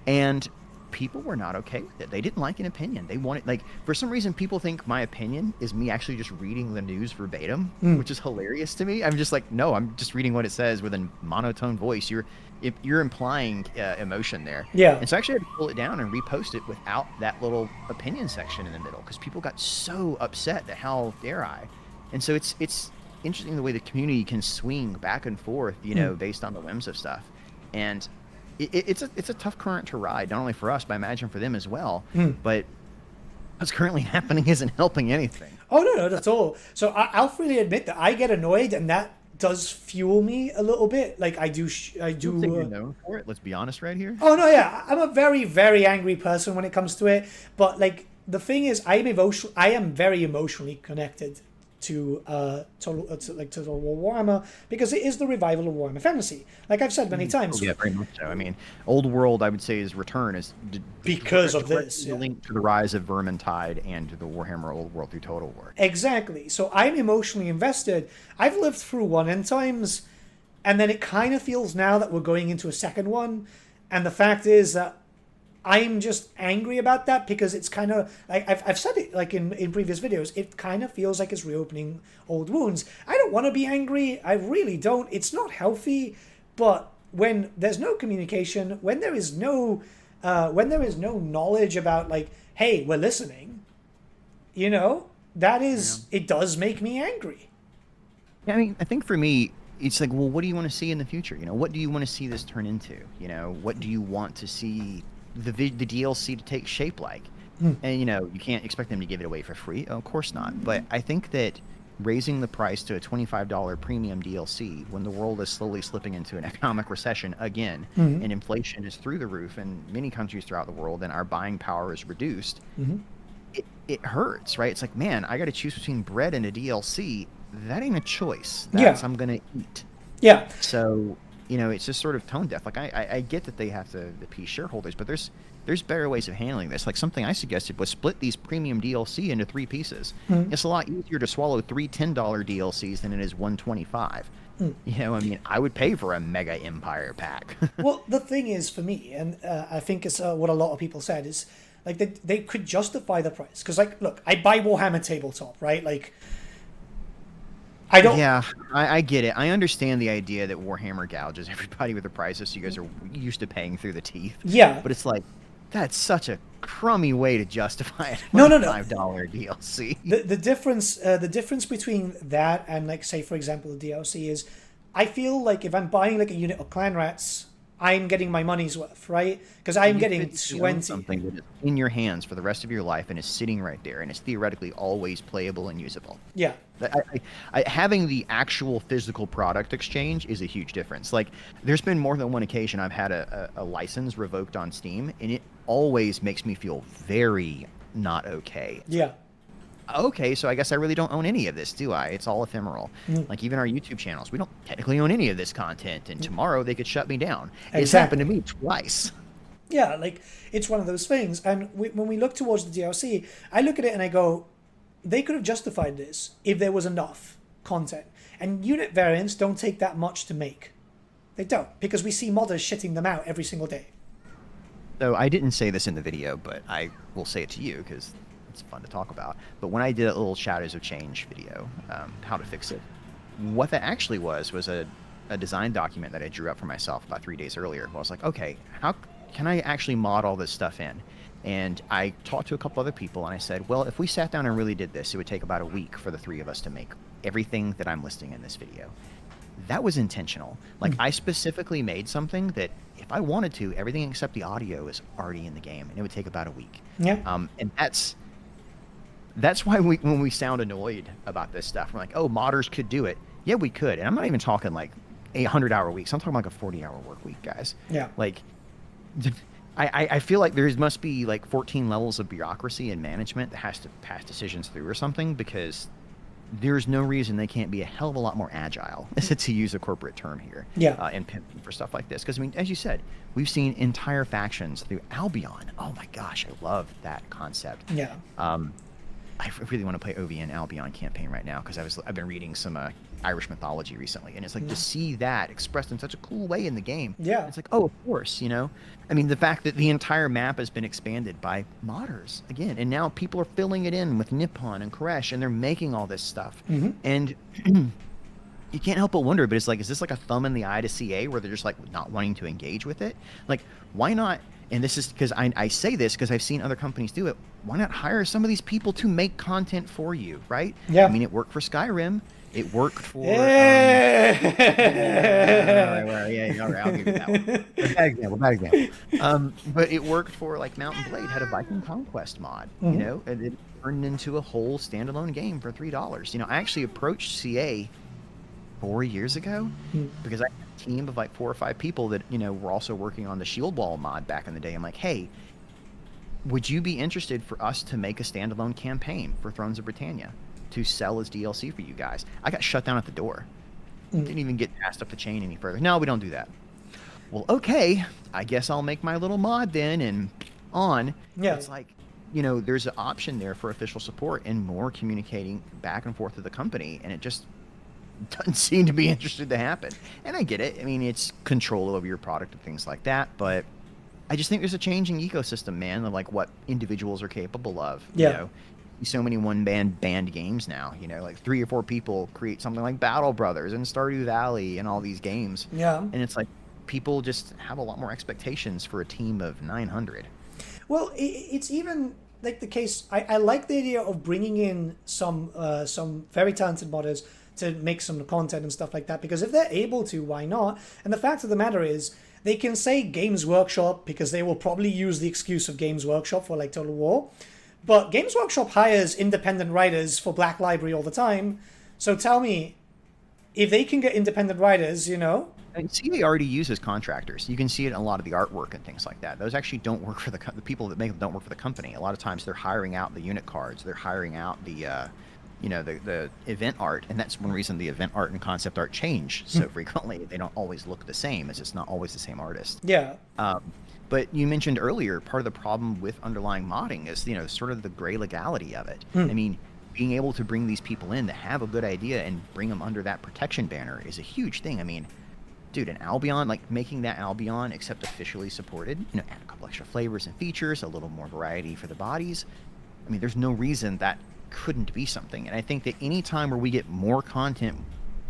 And people were not okay with it. They didn't like an opinion. They wanted, for some reason, people think my opinion is me actually just reading the news verbatim, which is hilarious to me. I'm just like, no, I'm just reading what it says with a monotone voice. You're implying emotion there. Yeah. And so I actually had to pull it down and repost it without that little opinion section in the middle, because people got so upset at how dare I. And so it's interesting the way the community can swing back and forth, based on the whims of stuff. And it's a tough current to ride, not only for us, but I imagine for them as well. But what's currently happening isn't helping anything. Oh, no, not at all. So I'll freely admit that I get annoyed, and that does fuel me a little bit. I do. I don't think you're known for it. Let's be honest right here. Oh, no, yeah. I'm a very, very angry person when it comes to it. But, the thing is, I am very emotionally connected to Total War Warhammer, because it is the revival of Warhammer Fantasy. Like I've said many times. Yeah, very much so. I mean, Old World, I would say, is return is because of this. Linked to the rise of Vermintide and to the Warhammer Old World through Total War. Exactly. So I'm emotionally invested. I've lived through one end times, and then it kind of feels now that we're going into a second one. And the fact is that I'm just angry about that, because it's kind of I've said it in previous videos. It kind of feels like it's reopening old wounds. I don't want to be angry. I really don't. It's not healthy. But when there's no communication, when there is no knowledge about hey, we're listening, that is it does make me angry. Yeah, I mean, I think for me, it's like, well, what do you want to see in the future? What do you want to see this turn into? What do you want to see the DLC to take shape like? And you can't expect them to give it away for free. Oh, of course not. But I think that raising the price to a $25 premium DLC when the world is slowly slipping into an economic recession again, and inflation is through the roof in many countries throughout the world, and our buying power is reduced, it hurts, right? It's like, man, I got to choose between bread and a DLC. That ain't a choice. That's I'm gonna eat. Yeah. So, it's just sort of tone deaf. Like, I get that they have to appease shareholders, but there's better ways of handling this. Like, something I suggested was split these premium DLC into 3 pieces. It's a lot easier to swallow 3 $10 DLCs than it is 125. I would pay for a Mega Empire pack. Well, the thing is, for me, and I think it's what a lot of people said, is like they could justify the price. Because, like, look, I buy Warhammer Tabletop, right? Like, I don't... Yeah, I get it. I understand the idea that Warhammer gouges everybody with the prices, so you guys are used to paying through the teeth. Yeah. But it's like, that's such a crummy way to justify it. No. $5 DLC. The difference between that and, like, say, for example, the DLC is, I feel like if I'm buying, like, a unit of Clan Rats, I'm getting my money's worth, right? Because I'm getting 20... something that is in your hands for the rest of your life and is sitting right there and is theoretically always playable and usable. Yeah. Having the actual physical product exchange is a huge difference. Like, there's been more than one occasion I've had a license revoked on Steam, and it always makes me feel very not okay. Yeah. Okay, so I guess I really don't own any of this, do I? It's all ephemeral. Like, even our YouTube channels, we don't technically own any of this content, and tomorrow they could shut me down. Exactly. It's happened to me twice. Yeah, like, it's one of those things. And when we look towards the DLC, I look at it and I go, they could have justified this if there was enough content. And unit variants don't take that much to make. They don't, because we see modders shitting them out every single day. So I didn't say this in the video, but I will say it to you, because it's fun to talk about. But when I did a little Shadows of Change video, how to fix it, what that actually was a design document that I drew up for myself about 3 days earlier. I was like, okay, how can I actually mod all this stuff in? And I talked to a couple other people, and I said, well, if we sat down and really did this, it would take about a week for the 3 of us to make everything that I'm listing in this video. That was intentional. Like, I specifically made something that, if I wanted to, everything except the audio is already in the game, and it would take about a week. Yeah. And that's why when we sound annoyed about this stuff, we're like, oh, modders could do it. Yeah, we could. And I'm not even talking like 100-hour weeks. I'm talking like a 40-hour work week, guys. Yeah. Like, I feel like there must be like 14 levels of bureaucracy and management that has to pass decisions through or something, because there's no reason they can't be a hell of a lot more agile, to use a corporate term here. Yeah. And pimping for stuff like this. Because, I mean, as you said, we've seen entire factions through Albion. Oh my gosh, I love that concept. Yeah. I really want to play OVN Albion campaign right now, because I've been reading some Irish mythology recently, and it's like to see that expressed in such a cool way in the game. Yeah. It's like, oh, of course, I mean, the fact that the entire map has been expanded by modders again, and now people are filling it in with Nippon and Koresh, and they're making all this stuff. And you can't help but wonder, but it's like, is this like a thumb in the eye to CA where they're just like not wanting to engage with it? Like, why not? And this is because I say this because I've seen other companies do it. Why not hire some of these people to make content for you, right? Yeah. I mean, it worked for Skyrim. It worked for... Yeah. All right, I'll give you that one. Bad example. But it worked for, like, Mount & Blade had a Viking Conquest mod, and it turned into a whole standalone game for $3. I actually approached CA 4 years ago because I had a team of like 4 or 5 people that were also working on the Shield Wall mod back in the day. I'm like, hey, would you be interested for us to make a standalone campaign for Thrones of Britannia to sell as DLC for you guys? I got shut down at the door. Didn't even get passed up the chain any further. No, we don't do that. Well, okay, I guess I'll make my little mod then, and on. Yeah. It's like, there's an option there for official support and more communicating back and forth with the company, and it just doesn't seem to be interested to happen. And I get it. I mean, it's control over your product and things like that, but I just think there's a changing ecosystem, man, of like what individuals are capable of. Yeah. So many one-band banned games now, like 3 or 4 people create something like Battle Brothers and Stardew Valley and all these games. Yeah. And it's like people just have a lot more expectations for a team of 900. Well, it's even like the case. I like the idea of bringing in some very talented modders to make some content and stuff like that, because if they're able to, why not? And the fact of the matter is, they can say Games Workshop because they will probably use the excuse of Games Workshop for like Total War. But Games Workshop hires independent writers for Black Library all the time. So tell me, if they can get independent writers, you know, And CA already uses contractors. You can see it in a lot of the artwork and things like that. Those actually don't work for the people that make them don't work for the company. A lot of times they're hiring out the unit cards. They're hiring out the the event art, and that's one reason the event art and concept art change so frequently. They don't always look the same, as it's not always the same artist. yeah, But you mentioned earlier, part of the problem with underlying modding is, sort of the gray legality of it. I mean, being able to bring these people in that have a good idea and bring them under that protection banner is a huge thing. I mean, dude, an Albion, like making that Albion except officially supported, add a couple extra flavors and features, a little more variety for the bodies. I mean, there's no reason that couldn't be something. And I think that any time where we get more content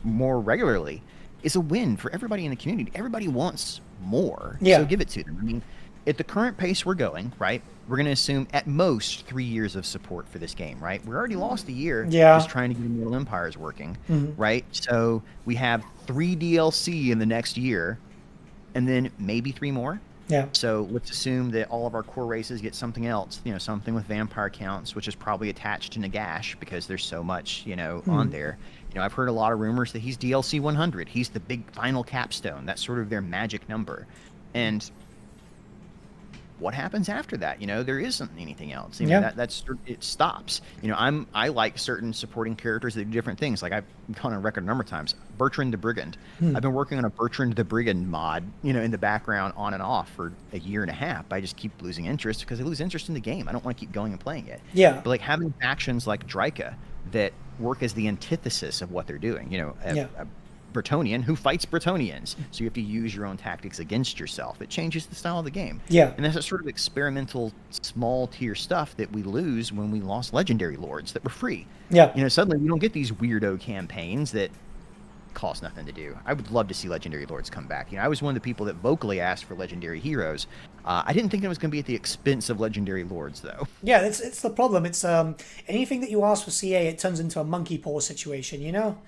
more regularly is a win for everybody in the community. Everybody wants more. Yeah. So give it to them. I mean, at the current pace we're going, right, we're going to assume at most 3 years of support for this game, right? We already lost a year just trying to get Immortal Empires working, right? So we have 3 DLC in the next year, and then maybe 3 more. Yeah. So let's assume that all of our core races get something else, something with vampire counts, which is probably attached to Nagash because there's so much, on there. I've heard a lot of rumors that he's DLC 100. He's the big final capstone. That's sort of their magic number. And what happens after that? There isn't anything else. That's it stops. I like certain supporting characters that do different things. Like I've gone on record a number of times. Bertrand the Brigand. I've been working on a Bertrand the Brigand mod, in the background on and off for a year and a half. I just keep losing interest because I lose interest in the game. I don't want to keep going and playing it. Yeah. But like having factions like Dryka that work as the antithesis of what they're doing. A Bretonnian who fights Bretonnians, so you have to use your own tactics against yourself. It changes the style of the game. And that's a sort of experimental small tier stuff that we lose when we lost legendary lords that were free. Suddenly we don't get these weirdo campaigns that cost nothing to do. I would love to see legendary lords come back. I was one of the people that vocally asked for legendary heroes. I didn't think it was going to be at the expense of legendary lords, though. Yeah, it's the problem. It's anything that you ask for CA, it turns into a monkey paw situation, And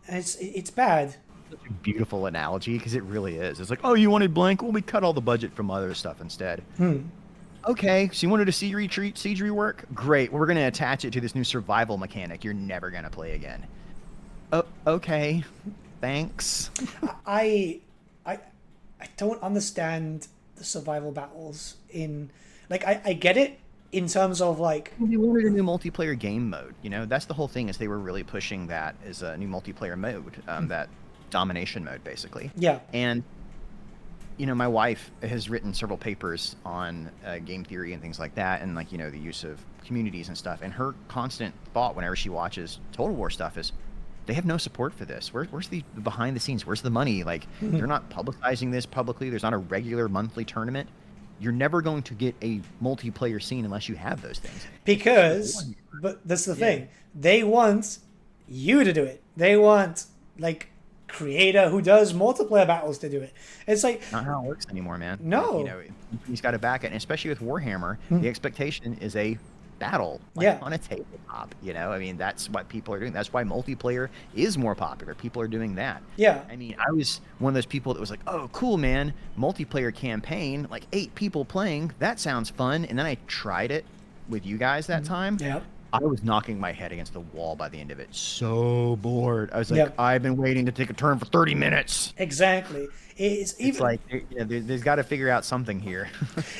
it's bad. Such a beautiful analogy, because it really is. It's like, oh, you wanted blank? Well, we cut all the budget from other stuff instead. Okay, so you wanted a siege rework? Great. Well, we're going to attach it to this new survival mechanic you're never going to play again. Oh, okay. Thanks. I don't understand the survival battles in... Like, I get it in terms of, like... They wanted a new multiplayer game mode. That's the whole thing, is they were really pushing that as a new multiplayer mode, that domination mode, basically. Yeah. And, my wife has written several papers on game theory and things like that, and, like, the use of communities and stuff. And her constant thought whenever she watches Total War stuff is, they have no support for this. Where's the behind the scenes? Where's the money? Like, they're not publicizing this publicly. There's not a regular monthly tournament. You're never going to get a multiplayer scene unless you have those things. Because, but that's the thing. They want you to do it. They want, like, creator who does multiplayer battles to do it. It's like... Not how it works anymore, man. No. He's got to back it. And especially with Warhammer, the expectation is a battle on a tabletop. I mean, that's what people are doing. That's why multiplayer is more popular. People are doing that. I mean, I was one of those people that was like, oh, cool, man, multiplayer campaign, like 8 people playing, that sounds fun. And then I tried it with you guys that time. I was knocking my head against the wall by the end of it. So bored. I was like, I've been waiting to take a turn for 30 minutes. Exactly. It's like, there's got to figure out something here.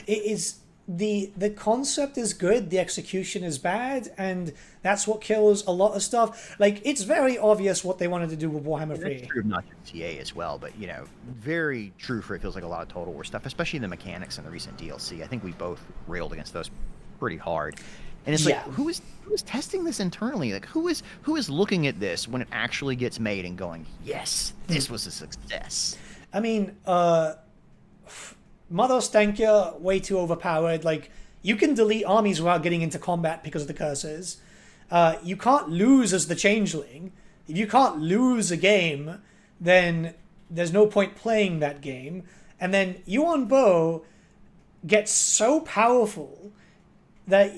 It is... The concept is good, the execution is bad, and that's what kills a lot of stuff. Like, it's very obvious what they wanted to do with Warhammer 3. That's true of not just TA as well, but, very true for it feels like a lot of Total War stuff, especially the mechanics in the recent DLC. I think we both railed against those pretty hard. And it's like, who is testing this internally? Like, who is looking at this when it actually gets made and going, yes, this was a success? I mean, Mother Stankia, way too overpowered. Like, you can delete armies without getting into combat because of the curses. You can't lose as the Changeling. If you can't lose a game, then there's no point playing that game. And then Yuan Bo gets so powerful that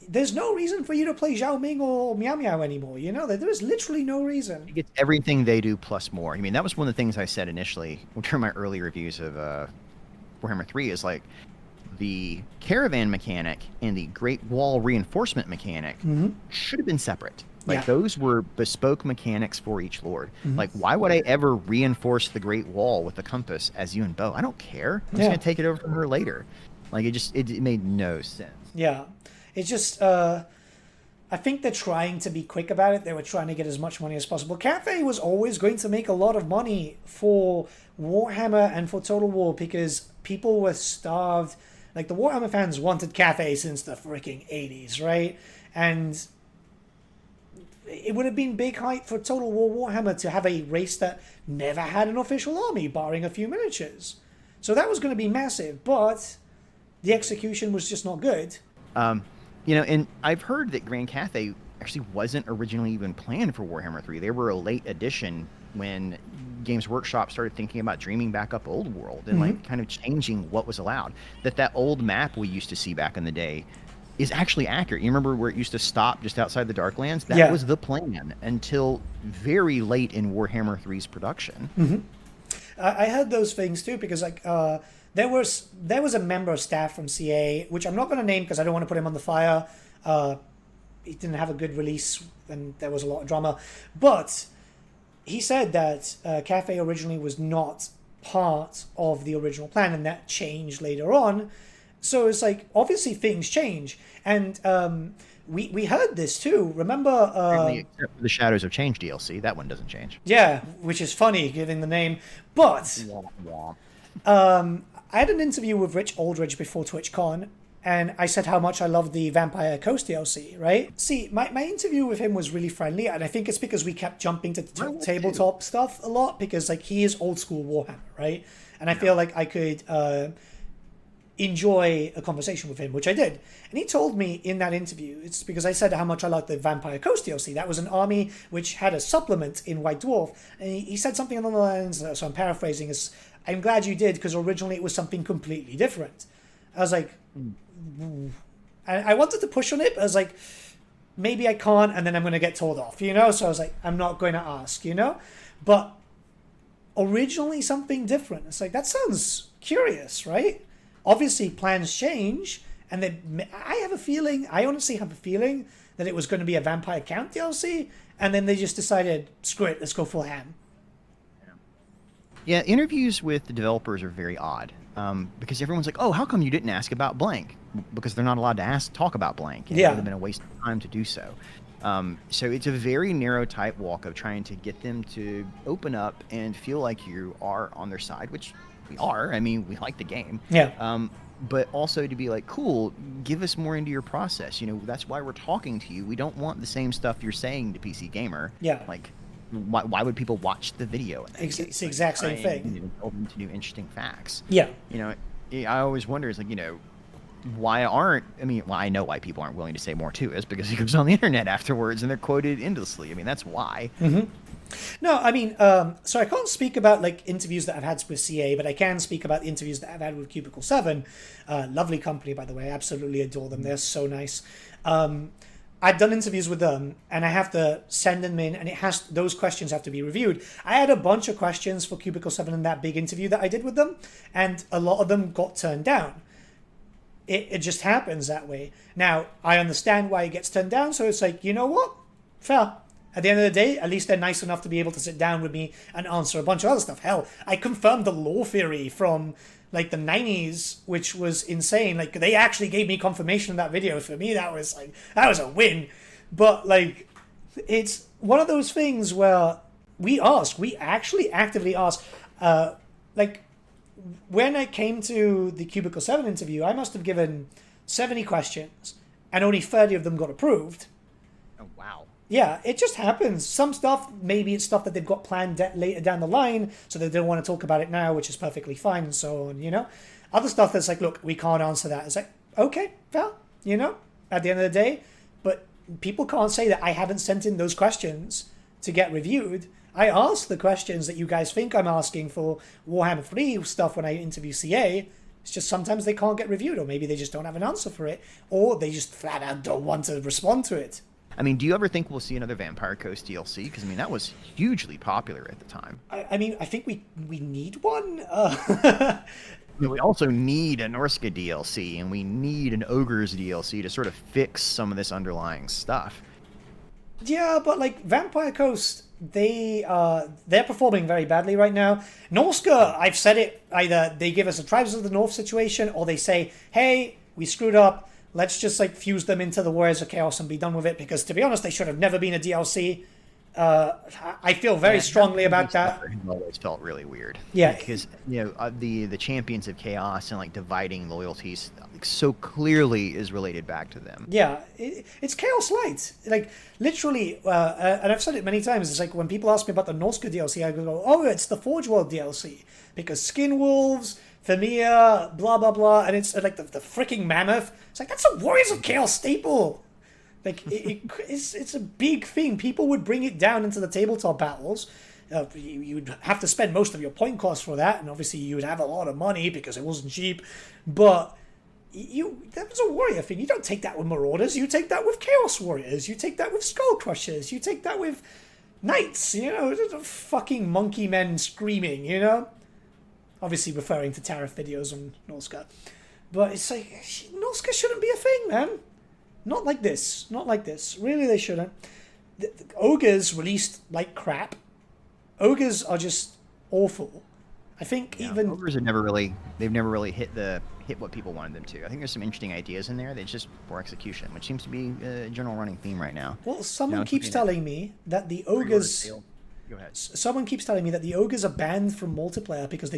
there's no reason for you to play Zhao Ming or Miao Miao anymore. There is literally no reason. He gets everything they do plus more. I mean, that was one of the things I said initially during my early reviews of Warhammer 3 is like the caravan mechanic and the Great Wall reinforcement mechanic should have been separate. Like Yeah. those were bespoke mechanics for each lord. Mhm. Like, why would I ever reinforce the Great Wall with a compass as you and Bo? I don't care. I'm just Yeah. gonna take it over from her later. Like it made no sense. Yeah. It's just I think they're trying to be quick about it. They were trying to get as much money as possible. Cathay was always going to make a lot of money for Warhammer and for Total War because people were starved. Like the Warhammer fans wanted Cathay since the freaking 80s, right? And it would have been big hype for Total War Warhammer to have a race that never had an official army, barring a few miniatures. So that was going to be massive, but the execution was just not good. And I've heard that Grand Cathay actually wasn't originally even planned for Warhammer 3. They were a late addition when Games Workshop started thinking about dreaming back up Old World and like kind of changing what was allowed. That old map we used to see back in the day is actually accurate. You remember where it used to stop just outside the Darklands? That was the plan until very late in Warhammer 3's production. I heard those things too because like there was a member of staff from CA, which I'm not going to name because I don't want to put him on the fire. He didn't have a good release and there was a lot of drama, but he said that Cathay originally was not part of the original plan and that changed later on. So it's like obviously things change, and we heard this too. Remember? Except for the Shadows of Change DLC, that one doesn't change. Yeah, which is funny given the name. But Womp I had an interview with Rich Aldridge before TwitchCon, and I said how much I loved the Vampire Coast DLC, right? See, my interview with him was really friendly, and I think it's because we kept jumping to tabletop stuff a lot, because like he is old school Warhammer, right? And I feel like I could enjoy a conversation with him, which I did. And he told me in that interview, it's because I said how much I liked the Vampire Coast DLC. That was an army which had a supplement in White Dwarf. And he said something along the lines, so I'm paraphrasing, is, I'm glad you did, because originally it was something completely different. I was like, and I wanted to push on it, but I was like, maybe I can't, and then I'm going to get told off, you know? So I was like, I'm not going to ask, you know? But originally something different. It's like, that sounds curious, right? Obviously, plans change, and I honestly have a feeling that it was going to be a Vampire Count DLC, and then they just decided, screw it, let's go full ham. Yeah, interviews with the developers are very odd, because everyone's like, oh, how come you didn't ask about blank? Because they're not allowed to talk about blank, and it would have been a waste of time to do so. So it's a very narrow tight walk of trying to get them to open up and feel like you are on their side, which we are. I mean, we like the game. Yeah. But also to be like, cool, give us more into your process. You know, that's why we're talking to you. We don't want the same stuff you're saying to PC Gamer. Yeah. Like, why would people watch the video? It's the exact same thing. Open to new interesting facts. Yeah. You know, I always wonder, is like, you know, I know why people aren't willing to say more to us, because it goes on the internet afterwards and they're quoted endlessly. I mean, that's why. No, I mean, so I can't speak about like interviews that I've had with CA, but I can speak about the interviews that I've had with Cubicle 7. Lovely company, by the way. I absolutely adore them. They're so nice. I've done interviews with them, and I have to send them in, and those questions have to be reviewed. I had a bunch of questions for Cubicle 7 in that big interview that I did with them, and a lot of them got turned down. It just happens that way. Now, I understand why it gets turned down, so it's like, you know what? Fair. At the end of the day, at least they're nice enough to be able to sit down with me and answer a bunch of other stuff. Hell, I confirmed the lore theory from like the 90s, which was insane. Like, they actually gave me confirmation of that video. For me, that was a win. But like, it's one of those things where we actually actively ask, like, when I came to the Cubicle 7 interview, I must have given 70 questions and only 30 of them got approved. Oh, wow. Yeah, it just happens. Some stuff, maybe it's stuff that they've got planned later down the line, so they don't want to talk about it now, which is perfectly fine and so on, you know? Other stuff that's like, look, we can't answer that. It's like, okay, well, you know, at the end of the day, but people can't say that I haven't sent in those questions to get reviewed. I ask the questions that you guys think I'm asking for Warhammer 3 stuff when I interview CA. It's just sometimes they can't get reviewed, or maybe they just don't have an answer for it, or they just flat out don't want to respond to it. I mean, do you ever think we'll see another Vampire Coast DLC? Because, I mean, that was hugely popular at the time. I mean, I think we need one. We also need a Norska DLC, and we need an Ogres DLC to sort of fix some of this underlying stuff. Yeah, but like Vampire Coast, they're performing very badly right now. Norska, I've said it, either they give us a Tribes of the North situation, or they say, hey, we screwed up, let's just like fuse them into the Warriors of Chaos and be done with it, because to be honest, they should have never been a DLC. I feel very strongly about that. It always felt really weird. Yeah, because the champions of chaos and like dividing loyalties like, so clearly is related back to them. Yeah, it's Chaos Light. Like, literally, and I've said it many times, it's like when people ask me about the Norska DLC, I go, oh, it's the Forge World DLC. Because Skin Wolves, Thamir, blah, blah, blah, and it's like the freaking Mammoth. It's like, that's a Warriors of Chaos staple. Like, it's a big thing. People would bring it down into the tabletop battles. You'd have to spend most of your point cost for that, and obviously you would have a lot of money because it wasn't cheap. But that was a warrior thing. You don't take that with Marauders. You take that with Chaos Warriors. You take that with Skull Crushers. You take that with Knights. You know, fucking monkey men screaming. You know, obviously referring to tariff videos on Norska. But it's like Norska shouldn't be a thing, man. Not like this. Not like this. Really, they shouldn't. The ogres released like crap. Ogres are just awful. I think even ogres have never really hit what people wanted them to. I think there's some interesting ideas in there. They just poor execution, which seems to be a general running theme right now. Well, someone keeps telling me that the ogres. Go ahead. Someone keeps telling me that the ogres are banned from multiplayer because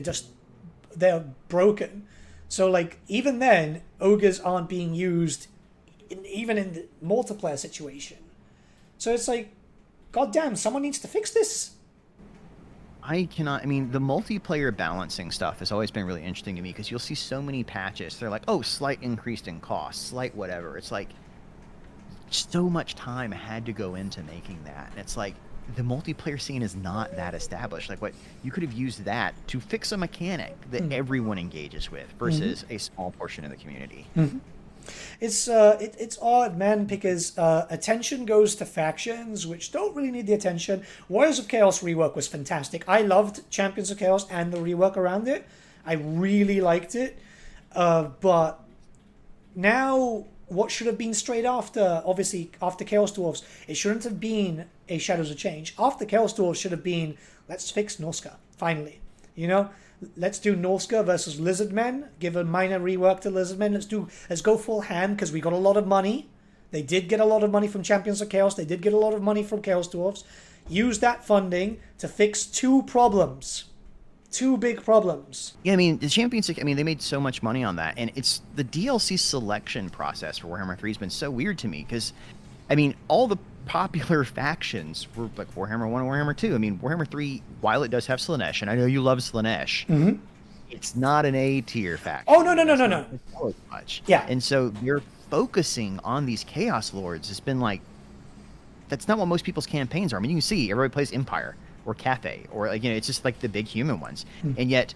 they're broken. So like even then, ogres aren't being used. Even in the multiplayer situation. So it's like, goddamn, someone needs to fix this. I mean, the multiplayer balancing stuff has always been really interesting to me because you'll see so many patches. They're like, oh, slight increase in cost, slight whatever. It's like, so much time had to go into making that. And it's like, the multiplayer scene is not that established. Like, what you could have used that to fix a mechanic that everyone engages with versus a small portion of the community. It's odd, man, because attention goes to factions which don't really need the attention. Warriors of Chaos rework was fantastic. I loved Champions of Chaos and the rework around it. I really liked it. But now, what should have been straight after, obviously, after Chaos Dwarfs, it shouldn't have been a Shadows of Change. After Chaos Dwarfs should have been, let's fix Norska, finally. You know? Let's do Norska versus Lizardmen. Give a minor rework to Lizardmen. Let's go full hand because we got a lot of money. They did get a lot of money from Champions of Chaos. They did get a lot of money from Chaos Dwarfs. Use that funding to fix two problems. Two big problems. Yeah, I mean, the Champions, I mean, they made so much money on that. And it's the DLC selection process for Warhammer 3 has been so weird to me because, I mean, all the popular factions were like Warhammer 1 and Warhammer 2. I mean, Warhammer 3, while it does have Slaanesh, and I know you love Slaanesh, it's not an A-tier faction. Oh, no. Much. Yeah. And so they're focusing on these Chaos Lords. It's been like, that's not what most people's campaigns are. I mean, you can see everybody plays Empire or Cathay or, like, you know, it's just like the big human ones. And yet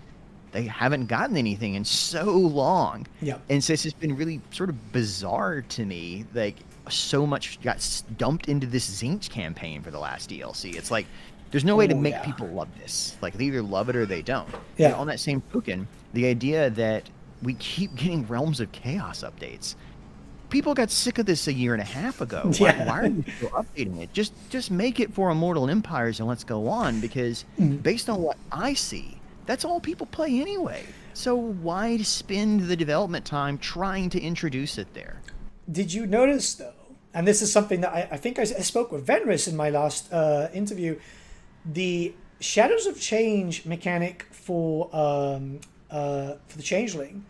they haven't gotten anything in so long. Yeah. And so it's just been really sort of bizarre to me, like, so much got dumped into this Zinch campaign for the last DLC. It's like there's no way to make people love this. Like they either love it or they don't. Yeah. And on that same token, the idea that we keep getting Realms of Chaos updates. People got sick of this a year and a half ago. Why are you still updating it? Just make it for Immortal Empires and let's go on because based on what I see, that's all people play anyway. So why spend the development time trying to introduce it there? Did you notice, though, and this is something that I think I spoke with Venris in my last interview, the Shadows of Change mechanic for the Changeling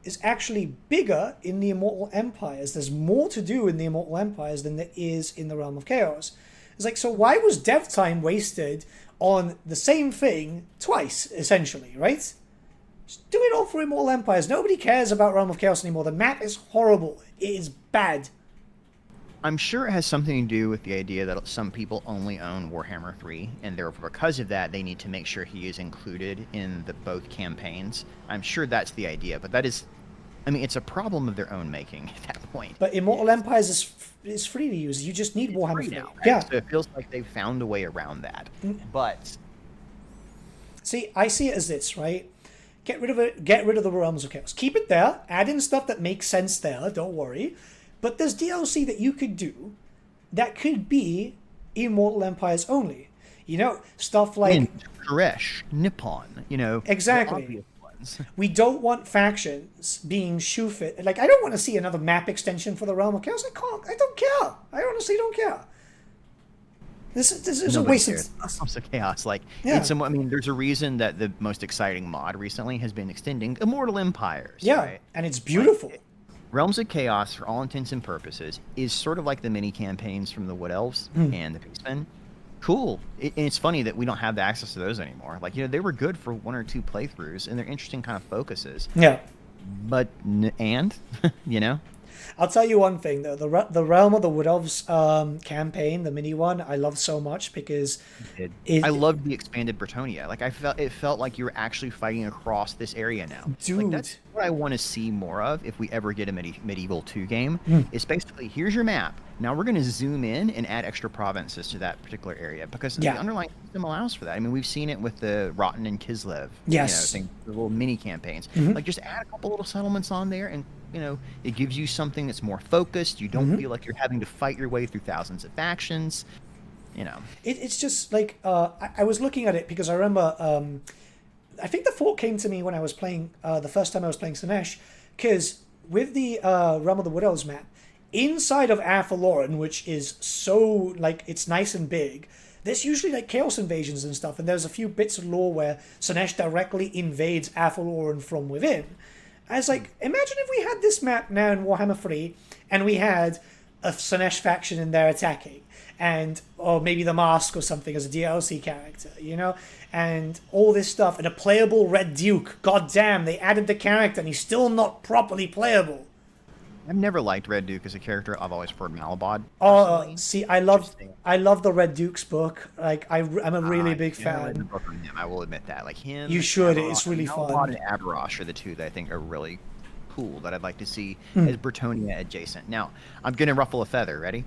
is actually bigger in the Immortal Empires. There's more to do in the Immortal Empires than there is in the Realm of Chaos. It's like, so why was dev time wasted on the same thing twice, essentially, right? Just do it all for Immortal Empires. Nobody cares about Realm of Chaos anymore. The map is horrible. It is bad. I'm sure it has something to do with the idea that some people only own Warhammer 3, and therefore because of that, they need to make sure he is included in both campaigns. I'm sure that's the idea, but that is, I mean, it's a problem of their own making at that point. But Immortal Empires is free to use. You just need Warhammer 3. Now, right? Yeah. So it feels like they've found a way around that. But see, I see it as this, right? Get rid of it. Get rid of the Realms of Chaos. Keep it there. Add in stuff that makes sense there. Don't worry. But there's DLC that you could do that could be immortal empires only. You know, stuff like And Koresh, Nippon, the exactly. obvious ones. We don't want factions being shoe fit. Like, I don't want to see another map extension for the Realm of Chaos. I don't care. I honestly don't care. This is a waste of... Also chaos. Like, Yeah. there's a reason that the most exciting mod recently has been extending Immortal Empires. Yeah, right? and it's beautiful. Realms of Chaos, for all intents and purposes, is sort of like the mini campaigns from the Wood Elves and the Beastmen. Cool. And it's funny that we don't have the access to those anymore. Like, they were good for 1 or 2 playthroughs, and they're interesting kind of focuses. Yeah. But, I'll tell you one thing, though. The Realm of the Wood Elves campaign, the mini one, I love so much because... I loved the expanded Bretonnia. Like, it felt like you were actually fighting across this area now. Dude. Like, that's what I want to see more of if we ever get a Medieval 2 game. Is basically, here's your map. Now we're going to zoom in and add extra provinces to that particular area because the underlying system allows for that. I mean, we've seen it with the Rotten and Kislev, yes, the little mini campaigns. Like, just add a couple little settlements on there, and it gives you something that's more focused. You don't feel like you're having to fight your way through thousands of factions. It's just like I was looking at it because I remember I think the thought came to me when I was playing the first time I was playing Slaanesh, because with the Realm of the Wood Elves map, inside of Athaloran, which is so, like, it's nice and big, there's usually, like, chaos invasions and stuff, and there's a few bits of lore where Slaanesh directly invades Athaloran from within. I was like, imagine if we had this map now in Warhammer 3, and we had a Slaanesh faction in there attacking, or maybe the Mask or something as a DLC character, and all this stuff, and a playable Red Duke. God damn, they added the character, and he's still not properly playable. I've never liked Red Duke as a character. I've always preferred Malabod. Oh, see, I love the Red Duke's book. Like, I'm a really big fan. Read the book on him. I will admit that. Like him, you should. It's really fun. Malabod and Aberosh are the two that I think are really cool that I'd like to see as Bretonnia adjacent. Now, I'm going to ruffle a feather. Ready?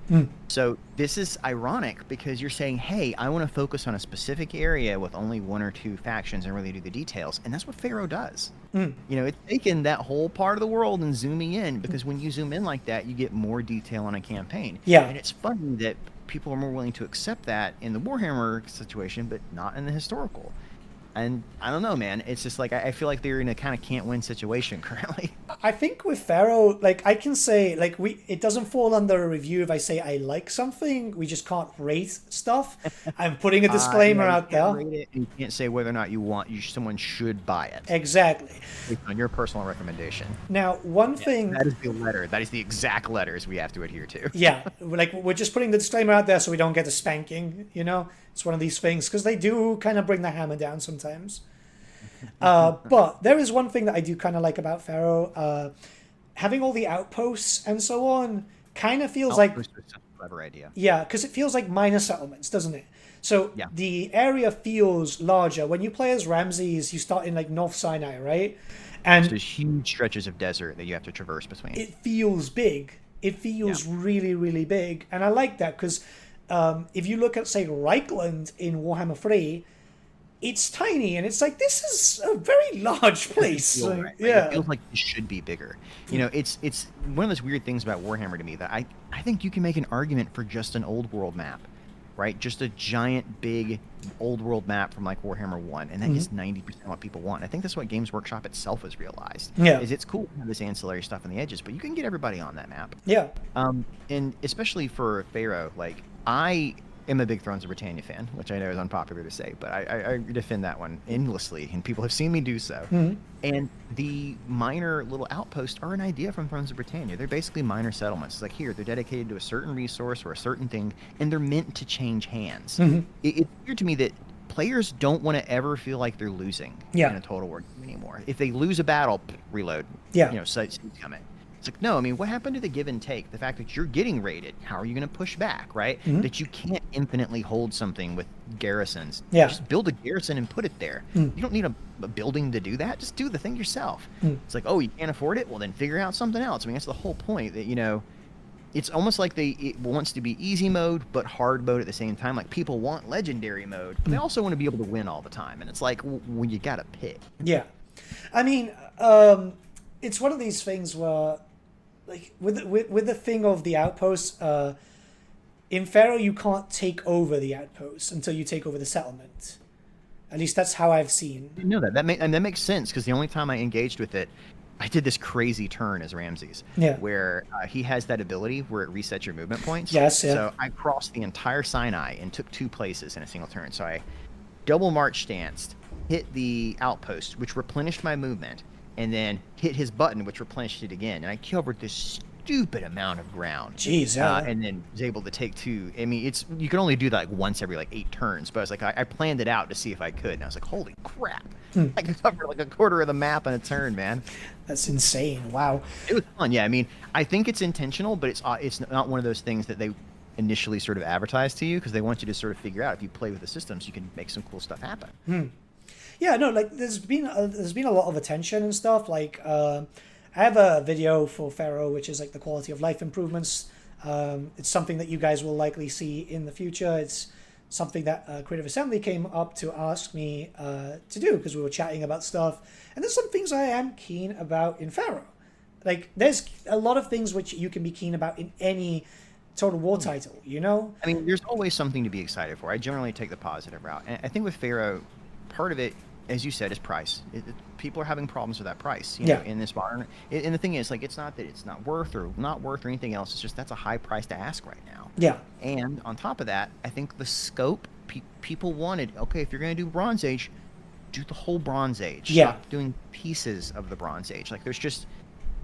So this is ironic because you're saying, hey, I want to focus on a specific area with only 1 or 2 factions and really do the details. And that's what Pharaoh does. It's taking that whole part of the world and zooming in, because when you zoom in like that, you get more detail on a campaign. Yeah. And it's funny that people are more willing to accept that in the Warhammer situation, but not in the historical. And I don't know, man. It's just like I feel like they're in a kind of can't-win situation currently. I think with Pharaoh, like, I can say, like, it doesn't fall under a review if I say I like something. We just can't rate stuff. I'm putting a disclaimer out there. Rate it, and you can't say whether or not someone should buy it. Exactly. Based on your personal recommendation. Now, one thing... That is the letter. That is the exact letters we have to adhere to. Yeah. Like, we're just putting the disclaimer out there so we don't get a spanking, It's one of these things, because they do kind of bring the hammer down sometimes. But there is one thing that I do kind of like about Pharaoh. Having all the outposts and so on kind of feels like... Outposts are such a clever idea. Yeah, because it feels like minor settlements, doesn't it? So the area feels larger. When you play as Ramses, you start in, like, North Sinai, right? And there's huge stretches of desert that you have to traverse between. It feels big. It feels really, really big. And I like that because... if you look at, say, Reichland in Warhammer 3, it's tiny, and it's like, this is a very large place. Right. It feels like it should be bigger. It's one of those weird things about Warhammer to me that I think you can make an argument for just an old world map, right? Just a giant, big old world map from, like, Warhammer 1, and that is 90% what people want. I think that's what Games Workshop itself has realized. Yeah. Is it's cool to have this ancillary stuff on the edges, but you can get everybody on that map. Yeah. And especially for Pharaoh, like, I am a big Thrones of Britannia fan, which I know is unpopular to say, but I defend that one endlessly, and people have seen me do so. And the minor little outposts are an idea from Thrones of Britannia. They're basically minor settlements. It's like, here, they're dedicated to a certain resource or a certain thing, and they're meant to change hands. It's weird to me that players don't want to ever feel like they're losing in a Total War game anymore. If they lose a battle, reload. Sights coming. It's like, no, I mean, what happened to the give and take? The fact that you're getting raided, how are you going to push back, right? That you can't infinitely hold something with garrisons. Just build a garrison and put it there. You don't need a building to do that. Just do the thing yourself. It's like, oh, you can't afford it? Well, then figure out something else. I mean, that's the whole point that, it's almost like it wants to be easy mode, but hard mode at the same time. Like, people want legendary mode, but they also want to be able to win all the time. And it's like, well, you got to pick. Yeah. I mean, it's one of these things where, like, with the thing of the outposts, in Pharaoh you can't take over the outpost until you take over the settlement. At least that's how I've seen. I know that. That makes sense, because the only time I engaged with it, I did this crazy turn as Ramses, Yeah. where he has that ability where it resets your movement points. Yes, yeah. So I crossed the entire Sinai and took 2 places in a single turn. So I double march stanced, hit the outpost, which replenished my movement, and then hit his button, which replenished it again. And I covered this stupid amount of ground. Jeez, yeah. And then was able to take 2. I mean, you can only do that like once every like 8 turns, but I was like, I planned it out to see if I could, and I was like, holy crap. I could cover like a quarter of the map in a turn, man. That's insane. Wow. It was fun. Yeah, I mean, I think it's intentional, but it's not one of those things that they initially sort of advertise to you, because they want you to sort of figure out, if you play with the systems, you can make some cool stuff happen. Yeah, no, like there's been a lot of attention and stuff. Like I have a video for Pharaoh, which is like the quality of life improvements. It's something that you guys will likely see in the future. It's something that Creative Assembly came up to ask me to do, because we were chatting about stuff. And there's some things I am keen about in Pharaoh. Like there's a lot of things which you can be keen about in any Total War title, you know? I mean, there's always something to be excited for. I generally take the positive route. And I think with Pharaoh, part of it, as you said, is price. People are having problems with that price, you know, in this modern. And the thing is, like, it's not that it's not worth or anything else. It's just that's a high price to ask right now. Yeah. And on top of that, I think the scope, people wanted, okay, if you're going to do Bronze Age, do the whole Bronze Age. Yeah. Stop doing pieces of the Bronze Age. Like, there's just,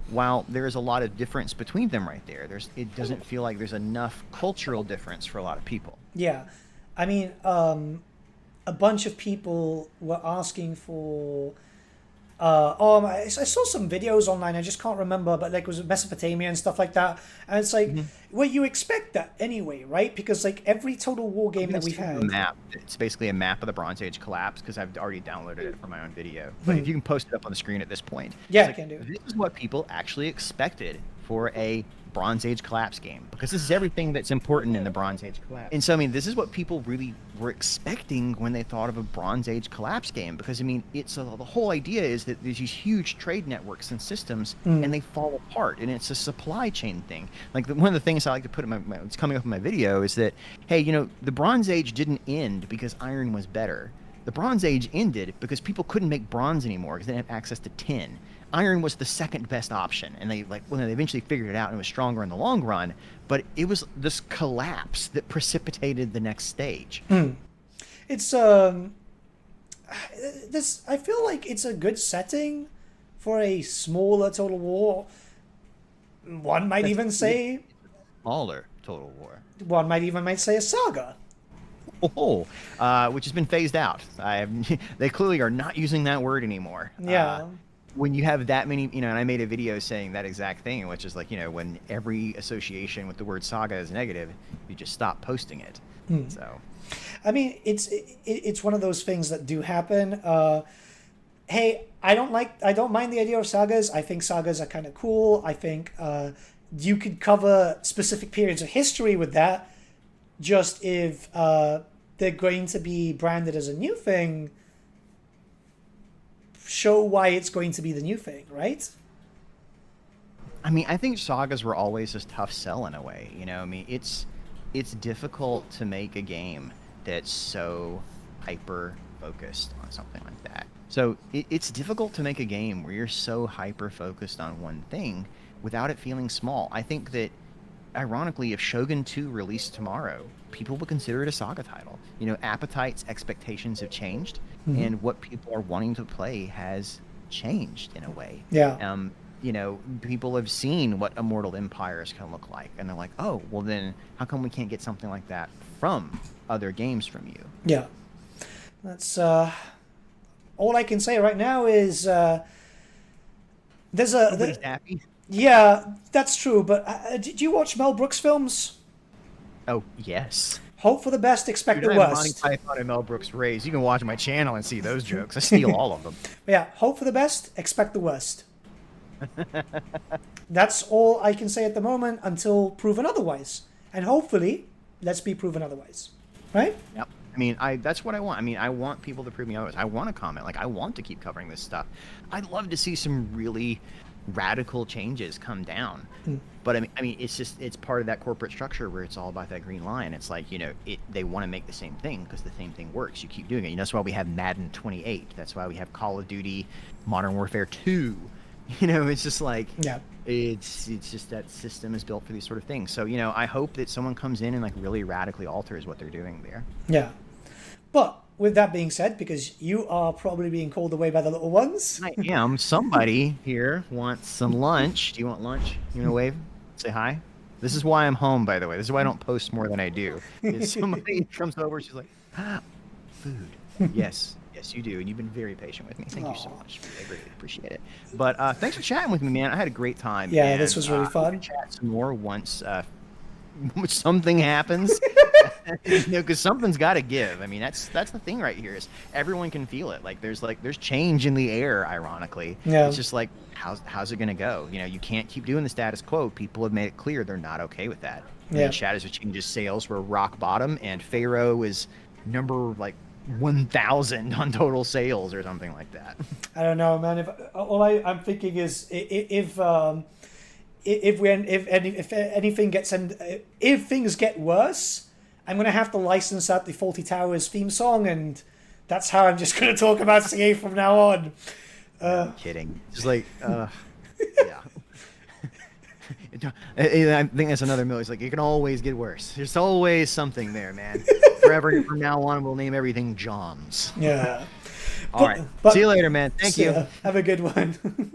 while there is a lot of difference between them right there, it doesn't feel like there's enough cultural difference for a lot of people. Yeah. I mean, a bunch of people were asking for I saw some videos online, I just can't remember, but like it was Mesopotamia and stuff like that, and it's like, well, you expect that anyway, right? Because like every Total War game that we've had, it's basically a map of the Bronze Age collapse, because I've already downloaded it for my own video. But if you can post it up on the screen at this point, yeah, I can do it. This is what people actually expected for a Bronze Age collapse game, because this is everything that's important in the Bronze Age collapse. And so, I mean, this is what people really were expecting when they thought of a Bronze Age collapse game, because, I mean, it's the whole idea is that there's these huge trade networks and systems, and they fall apart, and it's a supply chain thing. Like, one of the things I like to put in it's coming up in my video is that, hey, you know, the Bronze Age didn't end because iron was better. The Bronze Age ended because people couldn't make bronze anymore because they didn't have access to tin. Iron was the second best option, and they eventually figured it out and it was stronger in the long run, but it was this collapse that precipitated the next stage. It's this, I feel like it's a good setting for a smaller Total War. One might even say smaller Total War. One might say a saga. Which has been phased out. They clearly are not using that word anymore. Yeah. When you have that many, you know, and I made a video saying that exact thing, which is like, you know, when every association with the word saga is negative, you just stop posting it. So, I mean, it's one of those things that do happen. Hey, I don't mind the idea of sagas. I think sagas are kind of cool. I think you could cover specific periods of history with that. Just if they're going to be branded as a new thing, show why it's going to be the new thing, right? I mean, I think sagas were always a tough sell in a way. You know, I mean, it's difficult to make a game that's so hyper focused on something like that. So it's difficult to make a game where you're so hyper focused on one thing without it feeling small. I think that, ironically, if Shogun 2 released tomorrow, people would consider it a saga title. You know, appetites, expectations have changed, and what people are wanting to play has changed in a way. Yeah. You know, people have seen what Immortal Empires can look like, and they're like, oh, well then, how come we can't get something like that from other games from you? Yeah. That's, all I can say right now is, Nobody's happy. Yeah, that's true, but did you watch Mel Brooks films? Oh, yes. Hope for the best, expect the I have worst. Monty Python and Mel Brooks Rays. You can watch my channel and see those jokes. I steal all of them. Yeah, hope for the best, expect the worst. That's all I can say at the moment until proven otherwise. And hopefully, let's be proven otherwise. Right? Yep. I mean, that's what I want. I mean, I want people to prove me otherwise. I want to comment. Like, I want to keep covering this stuff. I'd love to see some really radical changes come down. But I mean, it's part of that corporate structure where it's all about that green line. It's like, they want to make the same thing because the same thing works. You keep doing it. That's why we have Madden 28. That's why we have Call of Duty, Modern Warfare 2. It's just like, it's just that system is built for these sort of things. So, I hope that someone comes in and like really radically alters what they're doing there. Yeah. But with that being said, because you are probably being called away by the little ones. I am. Somebody here wants some lunch. Do you want lunch? You want to wave? Say hi? This is why I'm home, by the way. This is why I don't post more than I do. If somebody comes over, she's like, food. Yes. Yes, you do. And you've been very patient with me. Thank you so much. I greatly appreciate it. But thanks for chatting with me, man. I had a great time. Yeah, and, this was really fun. We can chat some more once something happens. Because something's got to give. I mean, that's the thing right here is everyone can feel it. Like there's change in the air. Ironically, it's just like how's it gonna go? You can't keep doing the status quo. People have made it clear they're not okay with that. Yeah. Shadows of Change's sales were rock bottom, and Pharaoh is number like 1,000 on total sales or something like that. I don't know, man. If all I'm thinking is if things get worse, I'm going to have to license out the Faulty Towers theme song, and that's how I'm just going to talk about CA from now on. I'm kidding. Just like, yeah. I think that's another mill. It's like, it can always get worse. There's always something there, man. Forever from now on, we'll name everything John's. Yeah. All right. See you later, man. Thank you. Have a good one.